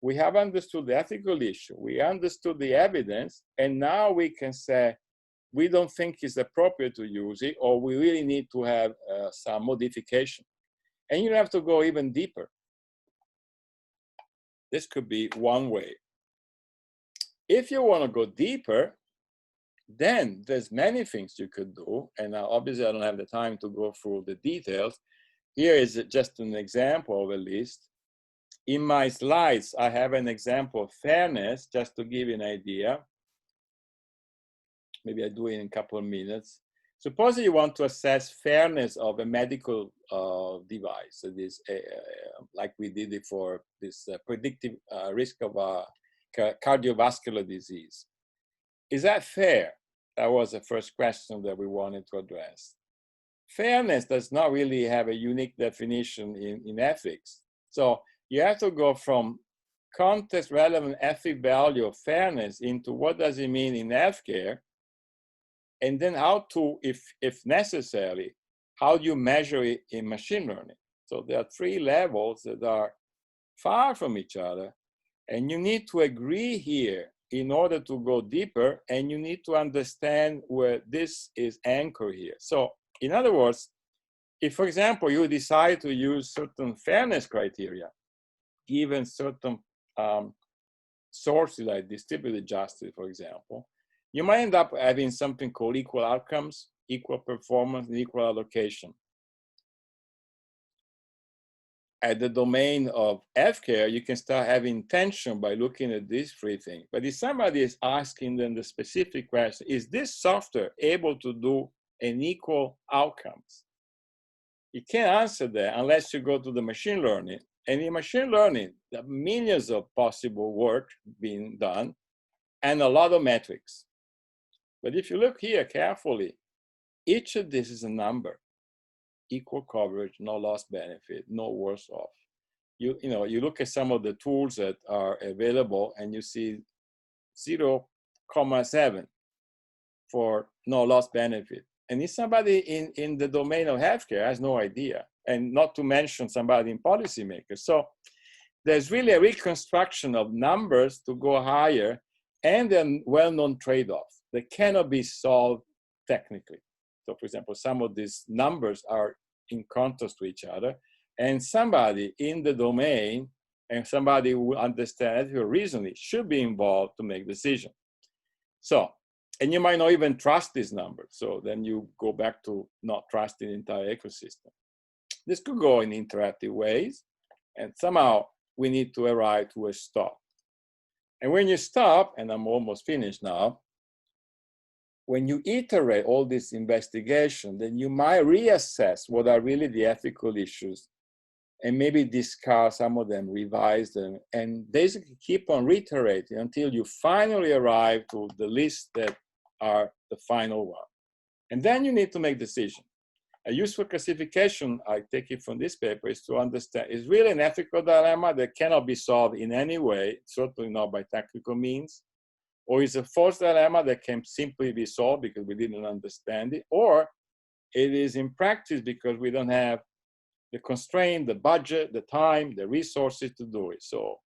we have understood the ethical issue, we understood the evidence, and now we can say, we don't think it's appropriate to use it, or we really need to have some modification. And you don't have to go even deeper. This could be one way. If you want to go deeper, then there's many things you could do. And obviously I don't have the time to go through the details. Here is just an example of a list. In my slides, I have an example of fairness, just to give you an idea. Maybe I do it in a couple of minutes. Suppose you want to assess fairness of a medical device. So this, like we did it for this predictive risk of cardiovascular disease. Is that fair? That was the first question that we wanted to address. Fairness does not really have a unique definition in ethics. So you have to go from context relevant ethic value of fairness into what does it mean in healthcare, and then how to, if necessary, how do you measure it in machine learning? So there are three levels that are far from each other, and you need to agree here in order to go deeper, and you need to understand where this is anchored here. So in other words, if, for example, you decide to use certain fairness criteria, given certain sources like distributed justice, for example, you might end up having something called equal outcomes, equal performance, and equal allocation. At the domain of healthcare, you can start having tension by looking at these three things. But if somebody is asking them the specific question, is this software able to do an equal outcomes? You can't answer that unless you go to the machine learning. And in machine learning, there are millions of possible work being done and a lot of metrics. But if you look here carefully, each of this is a number. Equal coverage, no lost benefit, no worse off. You look at some of the tools that are available and you see 0.7 for no lost benefit. And if somebody in the domain of healthcare has no idea, and not to mention somebody in policymakers. So there's really a reconstruction of numbers to go higher and a well-known trade-off that cannot be solved technically. So for example, some of these numbers are in contrast to each other, and somebody in the domain and somebody who understands your reasoning should be involved to make decisions. So, and you might not even trust these numbers. So then you go back to not trusting the entire ecosystem. This could go in interactive ways, and somehow we need to arrive to a stop. And when you stop, and I'm almost finished now, when you iterate all this investigation, then you might reassess what are really the ethical issues and maybe discard some of them, revise them, and basically keep on reiterating until you finally arrive to the list that are the final one. And then you need to make decisions. A useful classification, I take it from this paper, is to understand, is really an ethical dilemma that cannot be solved in any way, certainly not by technical means, or is a false dilemma that can simply be solved because we didn't understand it, or it is in practice because we don't have the constraint, the budget, the time, the resources to do it. So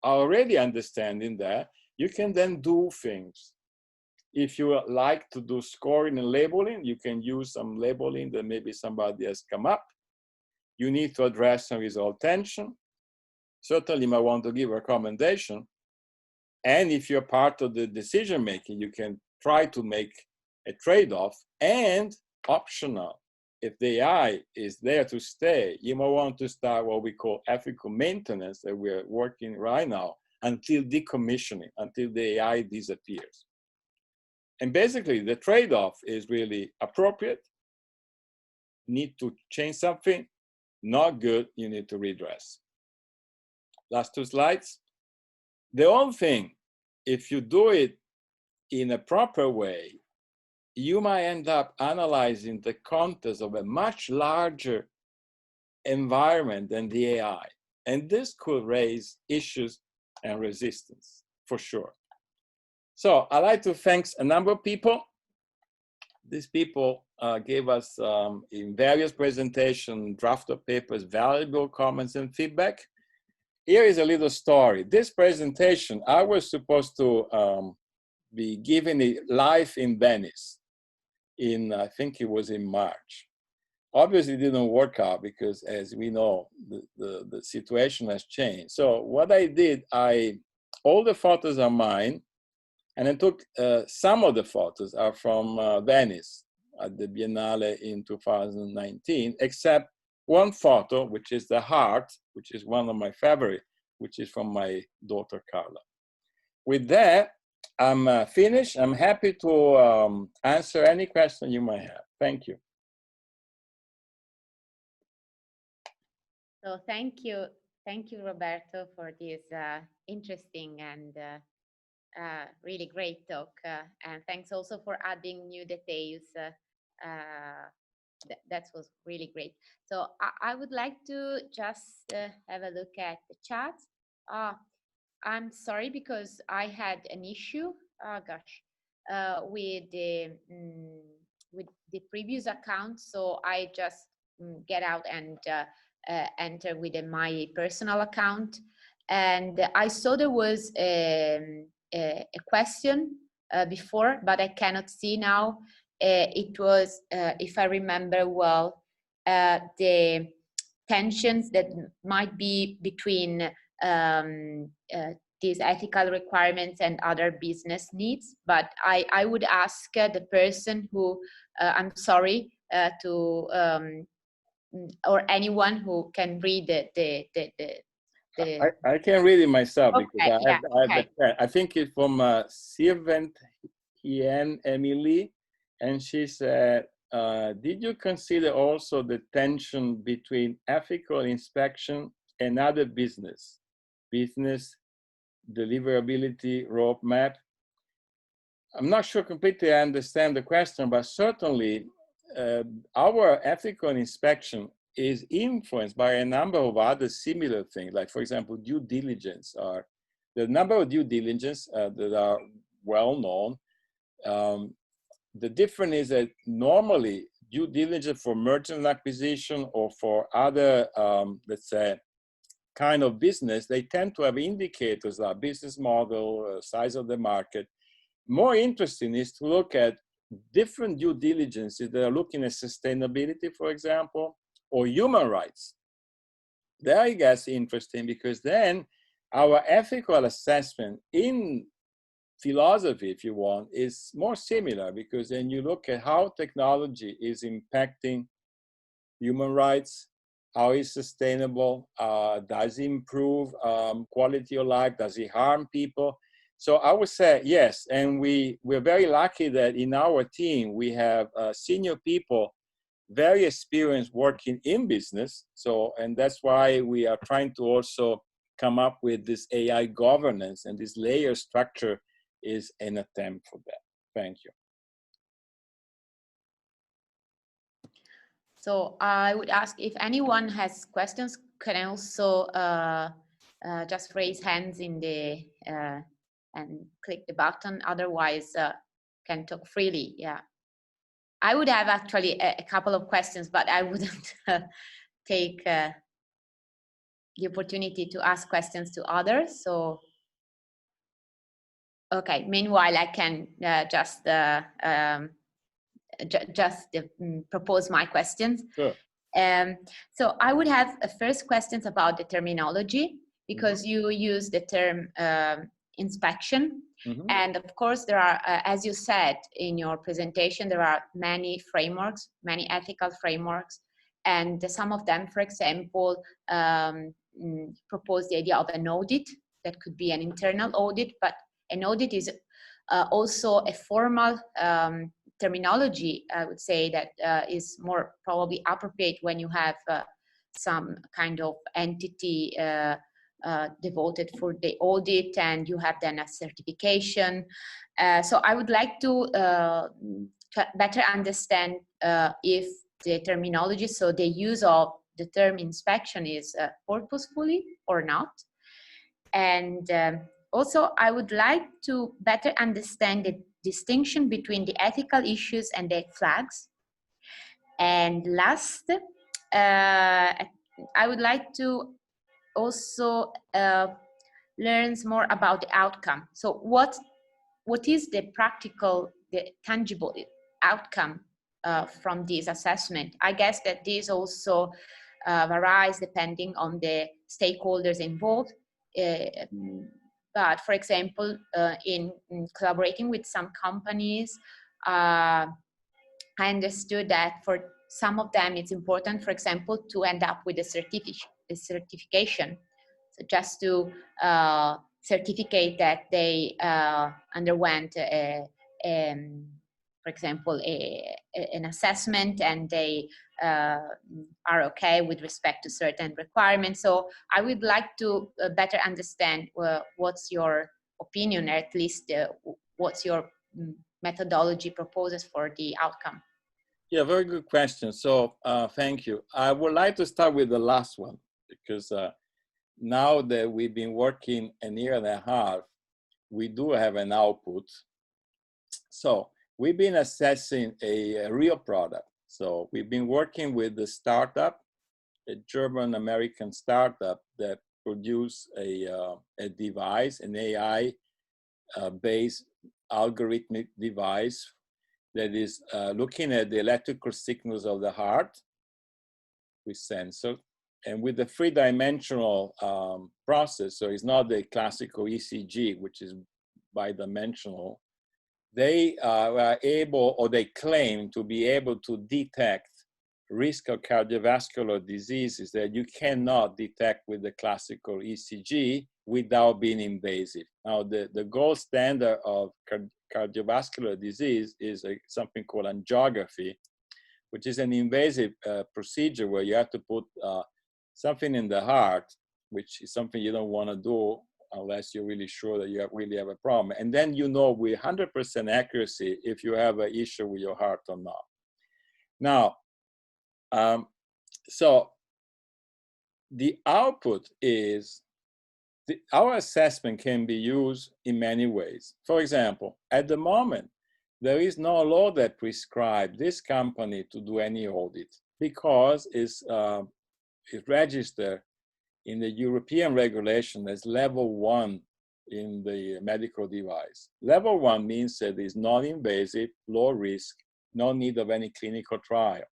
already understanding that, you can then do things. If you like to do scoring and labeling, you can use some labeling that maybe somebody has come up. You need to address some result tension. Certainly you might want to give a recommendation. And if you're part of the decision making, you can try to make a trade-off, and optional. If the AI is there to stay, you might want to start what we call ethical maintenance that we're working right now until decommissioning, until the AI disappears. And basically the trade-off is really appropriate, need to change something, not good, you need to redress. Last two slides. The whole thing, if you do it in a proper way, you might end up analyzing the context of a much larger environment than the AI. And this could raise issues and resistance, for sure. So I'd like to thank a number of people. These people gave us, in various presentations, draft of papers, valuable comments and feedback. Here is a little story. This presentation, I was supposed to be giving it live in Venice in, I think it was in March. Obviously it didn't work out because, as we know, the situation has changed. So what I did, all the photos are mine, and I took some of the photos are from Venice at the Biennale in 2019, except one photo, which is the heart, which is one of my favorite, which is from my daughter, Carla. With that, I'm finished. I'm happy to answer any question you might have. Thank you. So thank you, Roberto, for this interesting and really great talk. And thanks also for adding new details. That was really great. So I would like to just have a look at the chat. I'm sorry because I had an issue. Oh gosh, with the previous account. So I just get out and enter with my personal account, and I saw there was a question before, but I cannot see now. It was, if I remember well, the tensions that might be between these ethical requirements and other business needs. But I would ask the person who, I'm sorry, or anyone who can read I can read it myself, okay, because yeah, I think it's from Sirvent Hien Emily, and she said, did you consider also the tension between ethical inspection and other business deliverability roadmap? I'm not sure completely I understand the question, but certainly our ethical inspection is influenced by a number of other similar things, like, for example, due diligence. The number of due diligence that are well known. The difference is that normally due diligence for merger and acquisition or for other, let's say, kind of business, they tend to have indicators like business model, size of the market. More interesting is to look at different due diligences that are looking at sustainability, for example, or human rights. There it gets interesting, because then our ethical assessment in philosophy, if you want, is more similar, because then you look at how technology is impacting human rights, how it's sustainable, does it improve quality of life, does it harm people? So I would say yes, and we're very lucky that in our team we have senior people, very experienced working in business. So, and that's why we are trying to also come up with this AI governance, and this layer structure is an attempt for that. Thank you. So I would ask if anyone has questions, can also just raise hands in the and click the button. Otherwise, can talk freely. Yeah, I would have actually a couple of questions, but I wouldn't take the opportunity to ask questions to others. So, okay. Meanwhile, I can just propose my questions. Sure. So I would have first questions about the terminology, because you use the term inspection. And of course, there are, as you said in your presentation, there are many frameworks, many ethical frameworks, and some of them, for example, propose the idea of an audit. That could be an internal audit, but an audit is also a formal terminology, I would say, that is more probably appropriate when you have some kind of entity devoted for the audit, and you have then a certification. So I would like to better understand if the terminology, so the use of the term inspection, is purposefully or not. And also I would like to better understand the distinction between the ethical issues and the flags. And last, I would like to also learn more about the outcome. So what is the practical, the tangible outcome from this assessment? I guess that this also varies depending on the stakeholders involved. But for example, in collaborating with some companies, I understood that for some of them it's important, for example, to end up with a certification. So just to certificate that they underwent, for example, an assessment, and they are okay with respect to certain requirements. So I would like to better understand what's your opinion, or at least what's your methodology proposes for the outcome. Yeah, very good question. So thank you. I would like to start with the last one, because now that we've been working a year and a half, we do have an output. So we've been assessing a real product. So we've been working with the startup, a German-American startup that produced a device, an AI-based algorithmic device that is looking at the electrical signals of the heart with sensors, and with the three-dimensional process. So it's not the classical ECG, which is bidimensional. They are able, or they claim to be able to detect risk of cardiovascular diseases that you cannot detect with the classical ECG without being invasive. Now, the gold standard of cardiovascular disease is something called angiography, which is an invasive procedure where you have to put something in the heart, which is something you don't want to do unless you're really sure that you really have a problem. And then you know with 100% accuracy if you have an issue with your heart or not. Now, so the output is, our assessment can be used in many ways. For example, at the moment, there is no law that prescribes this company to do any audit, because it's registered in the European regulation as level 1 in the medical device. Level 1 means that it's non-invasive, low risk, no need of any clinical trial.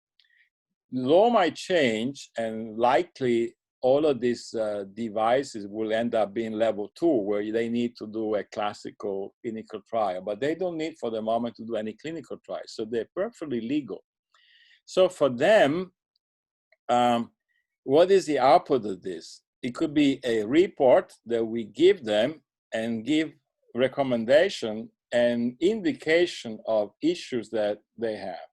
Law might change, and likely all of these devices will end up being level 2, where they need to do a classical clinical trial, but they don't need for the moment to do any clinical trial. So they're perfectly legal. So for them, what is the output of this? It could be a report that we give them and give recommendation and indication of issues that they have.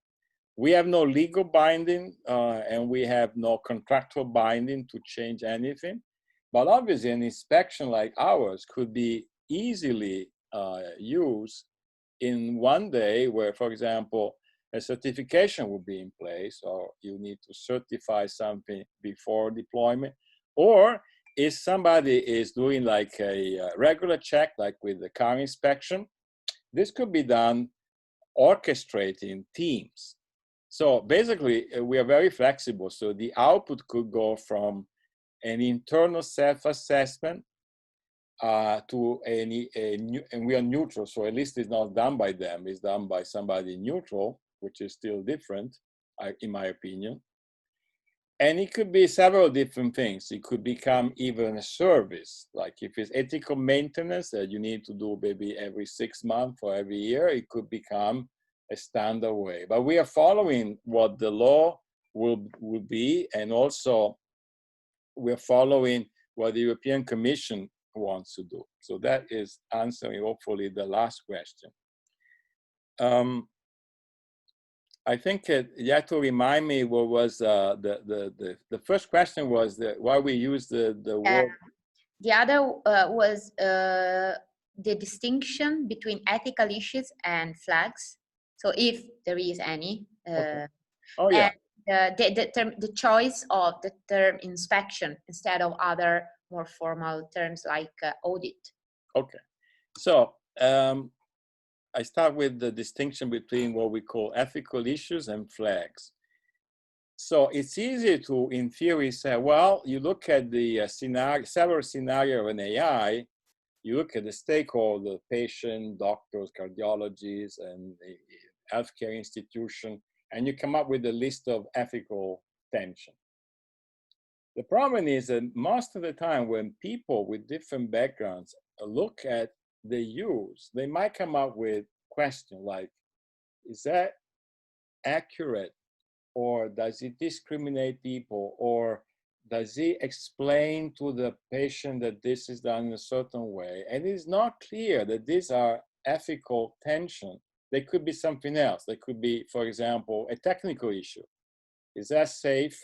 We have no legal binding and we have no contractual binding to change anything. But obviously an inspection like ours could be easily used in one day where, for example, a certification will be in place, or you need to certify something before deployment. Or if somebody is doing like a regular check, like with the car inspection, this could be done orchestrating teams. So basically, we are very flexible. So the output could go from an internal self-assessment to and we are neutral. So at least it's not done by them. It's done by somebody neutral, which is still different, in my opinion. And it could be several different things. It could become even a service. Like if it's ethical maintenance that you need to do maybe every 6 months or every year, it could become a standard way. But we are following what the law will be, and also we're following what the European Commission wants to do. So that is answering hopefully the last question. I think you have to remind me what was the first question was why we use the word. The other was the distinction between ethical issues and flags. So if there is any, Okay. Oh yeah. And the choice of the term inspection instead of other more formal terms like audit. Okay. So I start with the distinction between what we call ethical issues and flags. So it's easy to, in theory, say, well, you look at the several scenarios in AI, you look at the stakeholder, patient, doctors, cardiologists, and the healthcare institution, and you come up with a list of ethical tension. The problem is that most of the time when people with different backgrounds look at the use, they might come up with questions like, is that accurate? Or does it discriminate people? Or does it explain to the patient that this is done in a certain way? And it's not clear that these are ethical tension. They could be something else. They could be, for example, a technical issue. Is that safe?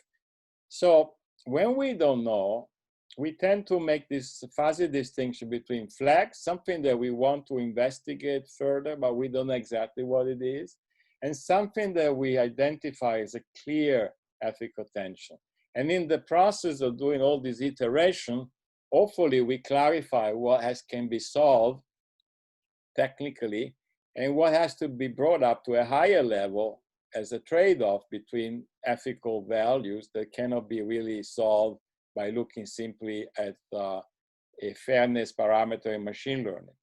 So when we don't know, we tend to make this fuzzy distinction between flags, something that we want to investigate further, but we don't know exactly what it is, and something that we identify as a clear ethical tension. And in the process of doing all this iteration, hopefully we clarify what can be solved technically and what has to be brought up to a higher level as a trade-off between ethical values that cannot be really solved by looking simply at a fairness parameter in machine learning.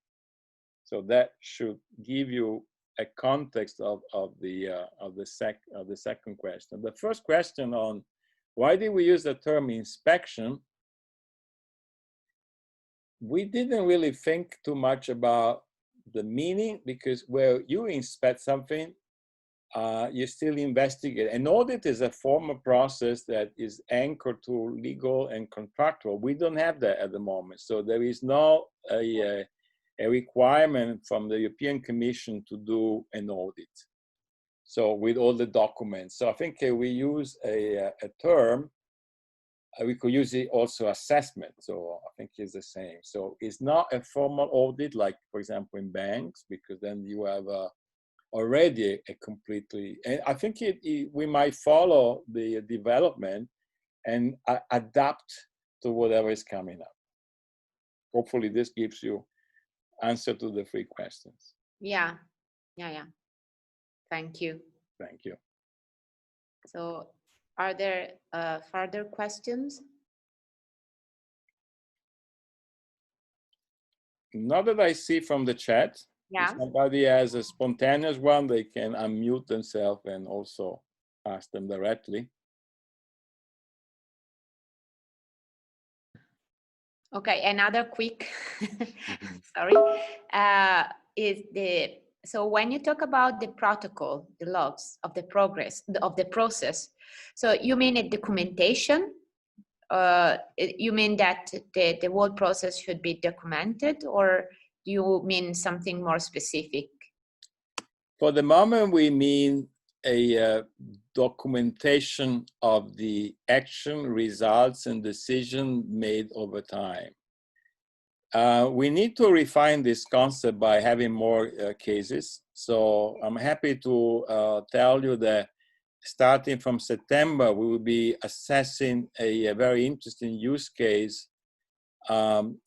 So that should give you a context of the second question. The first question on why did we use the term inspection? We didn't really think too much about the meaning, because where you inspect something, you still investigate. An audit is a formal process that is anchored to legal and contractual. We don't have that at the moment. So there is no a requirement from the European Commission to do an audit. So with all the documents. So I think we use a term, we could use it also assessment. So I think it's the same. So it's not a formal audit like, for example, in banks, because then you have already a completely, and I think we might follow the development and adapt to whatever is coming up. Hopefully this gives you answer to the 3 questions. Yeah. Thank you. Thank you. So are there further questions? Not that I see from the chat. Yeah. If somebody has a spontaneous one, they can unmute themselves and also ask them directly. Okay, another quick, sorry, so when you talk about the protocol, the logs of the progress, of the process, so you mean a documentation? You mean that the whole process should be documented, or do you mean something more specific? For the moment, we mean a documentation of the action, results, and decision made over time. We need to refine this concept by having more cases. So I'm happy to tell you that starting from September, we will be assessing a very interesting use case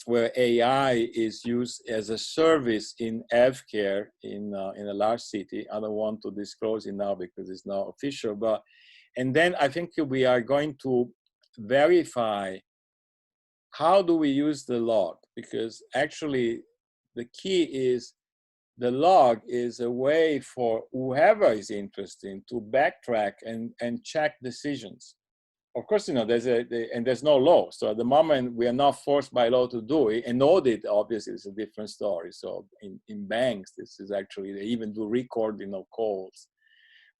where AI is used as a service in healthcare in a large city. I don't want to disclose it now because it's not official, but, and then I think we are going to verify how do we use the log, because actually the key is the log is a way for whoever is interested to backtrack and check decisions. Of course, you know, there's no law. So at the moment, we are not forced by law to do it. An audit, obviously, is a different story. So in banks, this is actually, they even do recording of calls.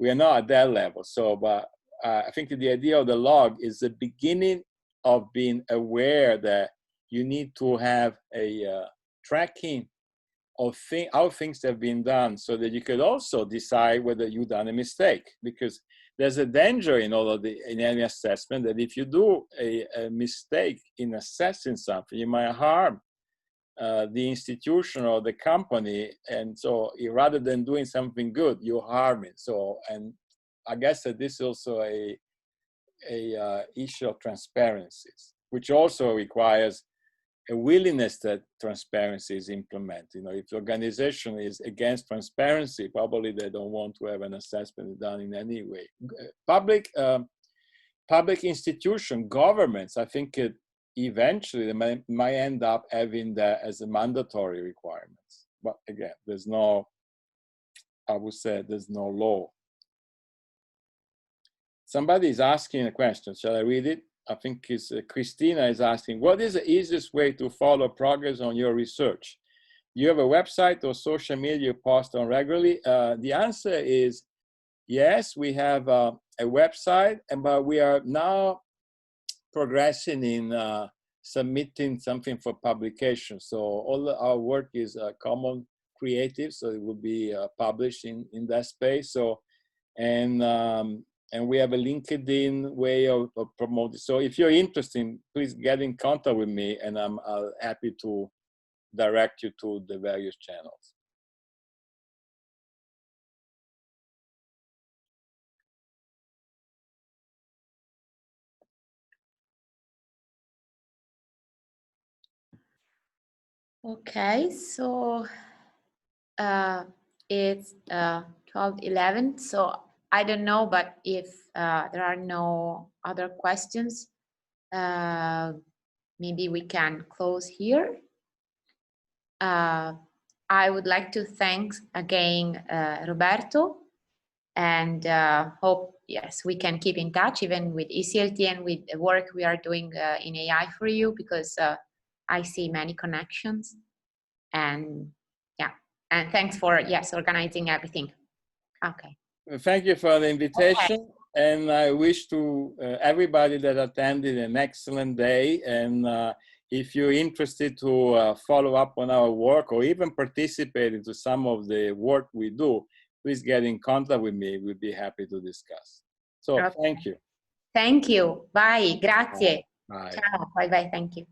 We are not at that level. So, but I think the idea of the log is the beginning of being aware that you need to have a tracking how things have been done, so that you could also decide whether you've done a mistake. Because there's a danger in in any assessment that if you do a mistake in assessing something, you might harm the institution or the company, and so rather than doing something good, you harm it. So, and I guess that this is also a issue of transparencies, which also requires a willingness that transparency is implemented. You know, if the organization is against transparency, probably they don't want to have an assessment done in any way. Public institution, governments, I think eventually they might end up having that as a mandatory requirements. But again, there's no, I would say there's no law. Somebody is asking a question. Shall I read it? I think it's Christina is asking, what is the easiest way to follow progress on your research? You have a website or social media you post on regularly? The answer is yes, we have a website, but we are now progressing in submitting something for publication. So all our work is common creative, so it will be published in that space. So, and we have a LinkedIn way of promoting. So if you're interested, please get in contact with me, and I'm happy to direct you to the various channels. Okay, so it's 12:11. So I don't know, but if there are no other questions, maybe we can close here. I would like to thank again Roberto, and hope, yes, we can keep in touch even with ECLT and with the work we are doing in AI for you, because I see many connections. And yeah, and thanks for, yes, organizing everything. Okay. Thank you for the invitation. Okay. And I wish to everybody that attended an excellent day. And if you're interested to follow up on our work or even participate into some of the work we do, please get in contact with me. We'll be happy to discuss. So okay. Thank you. Thank you. Bye. Grazie. Bye. Ciao. Bye bye. Thank you.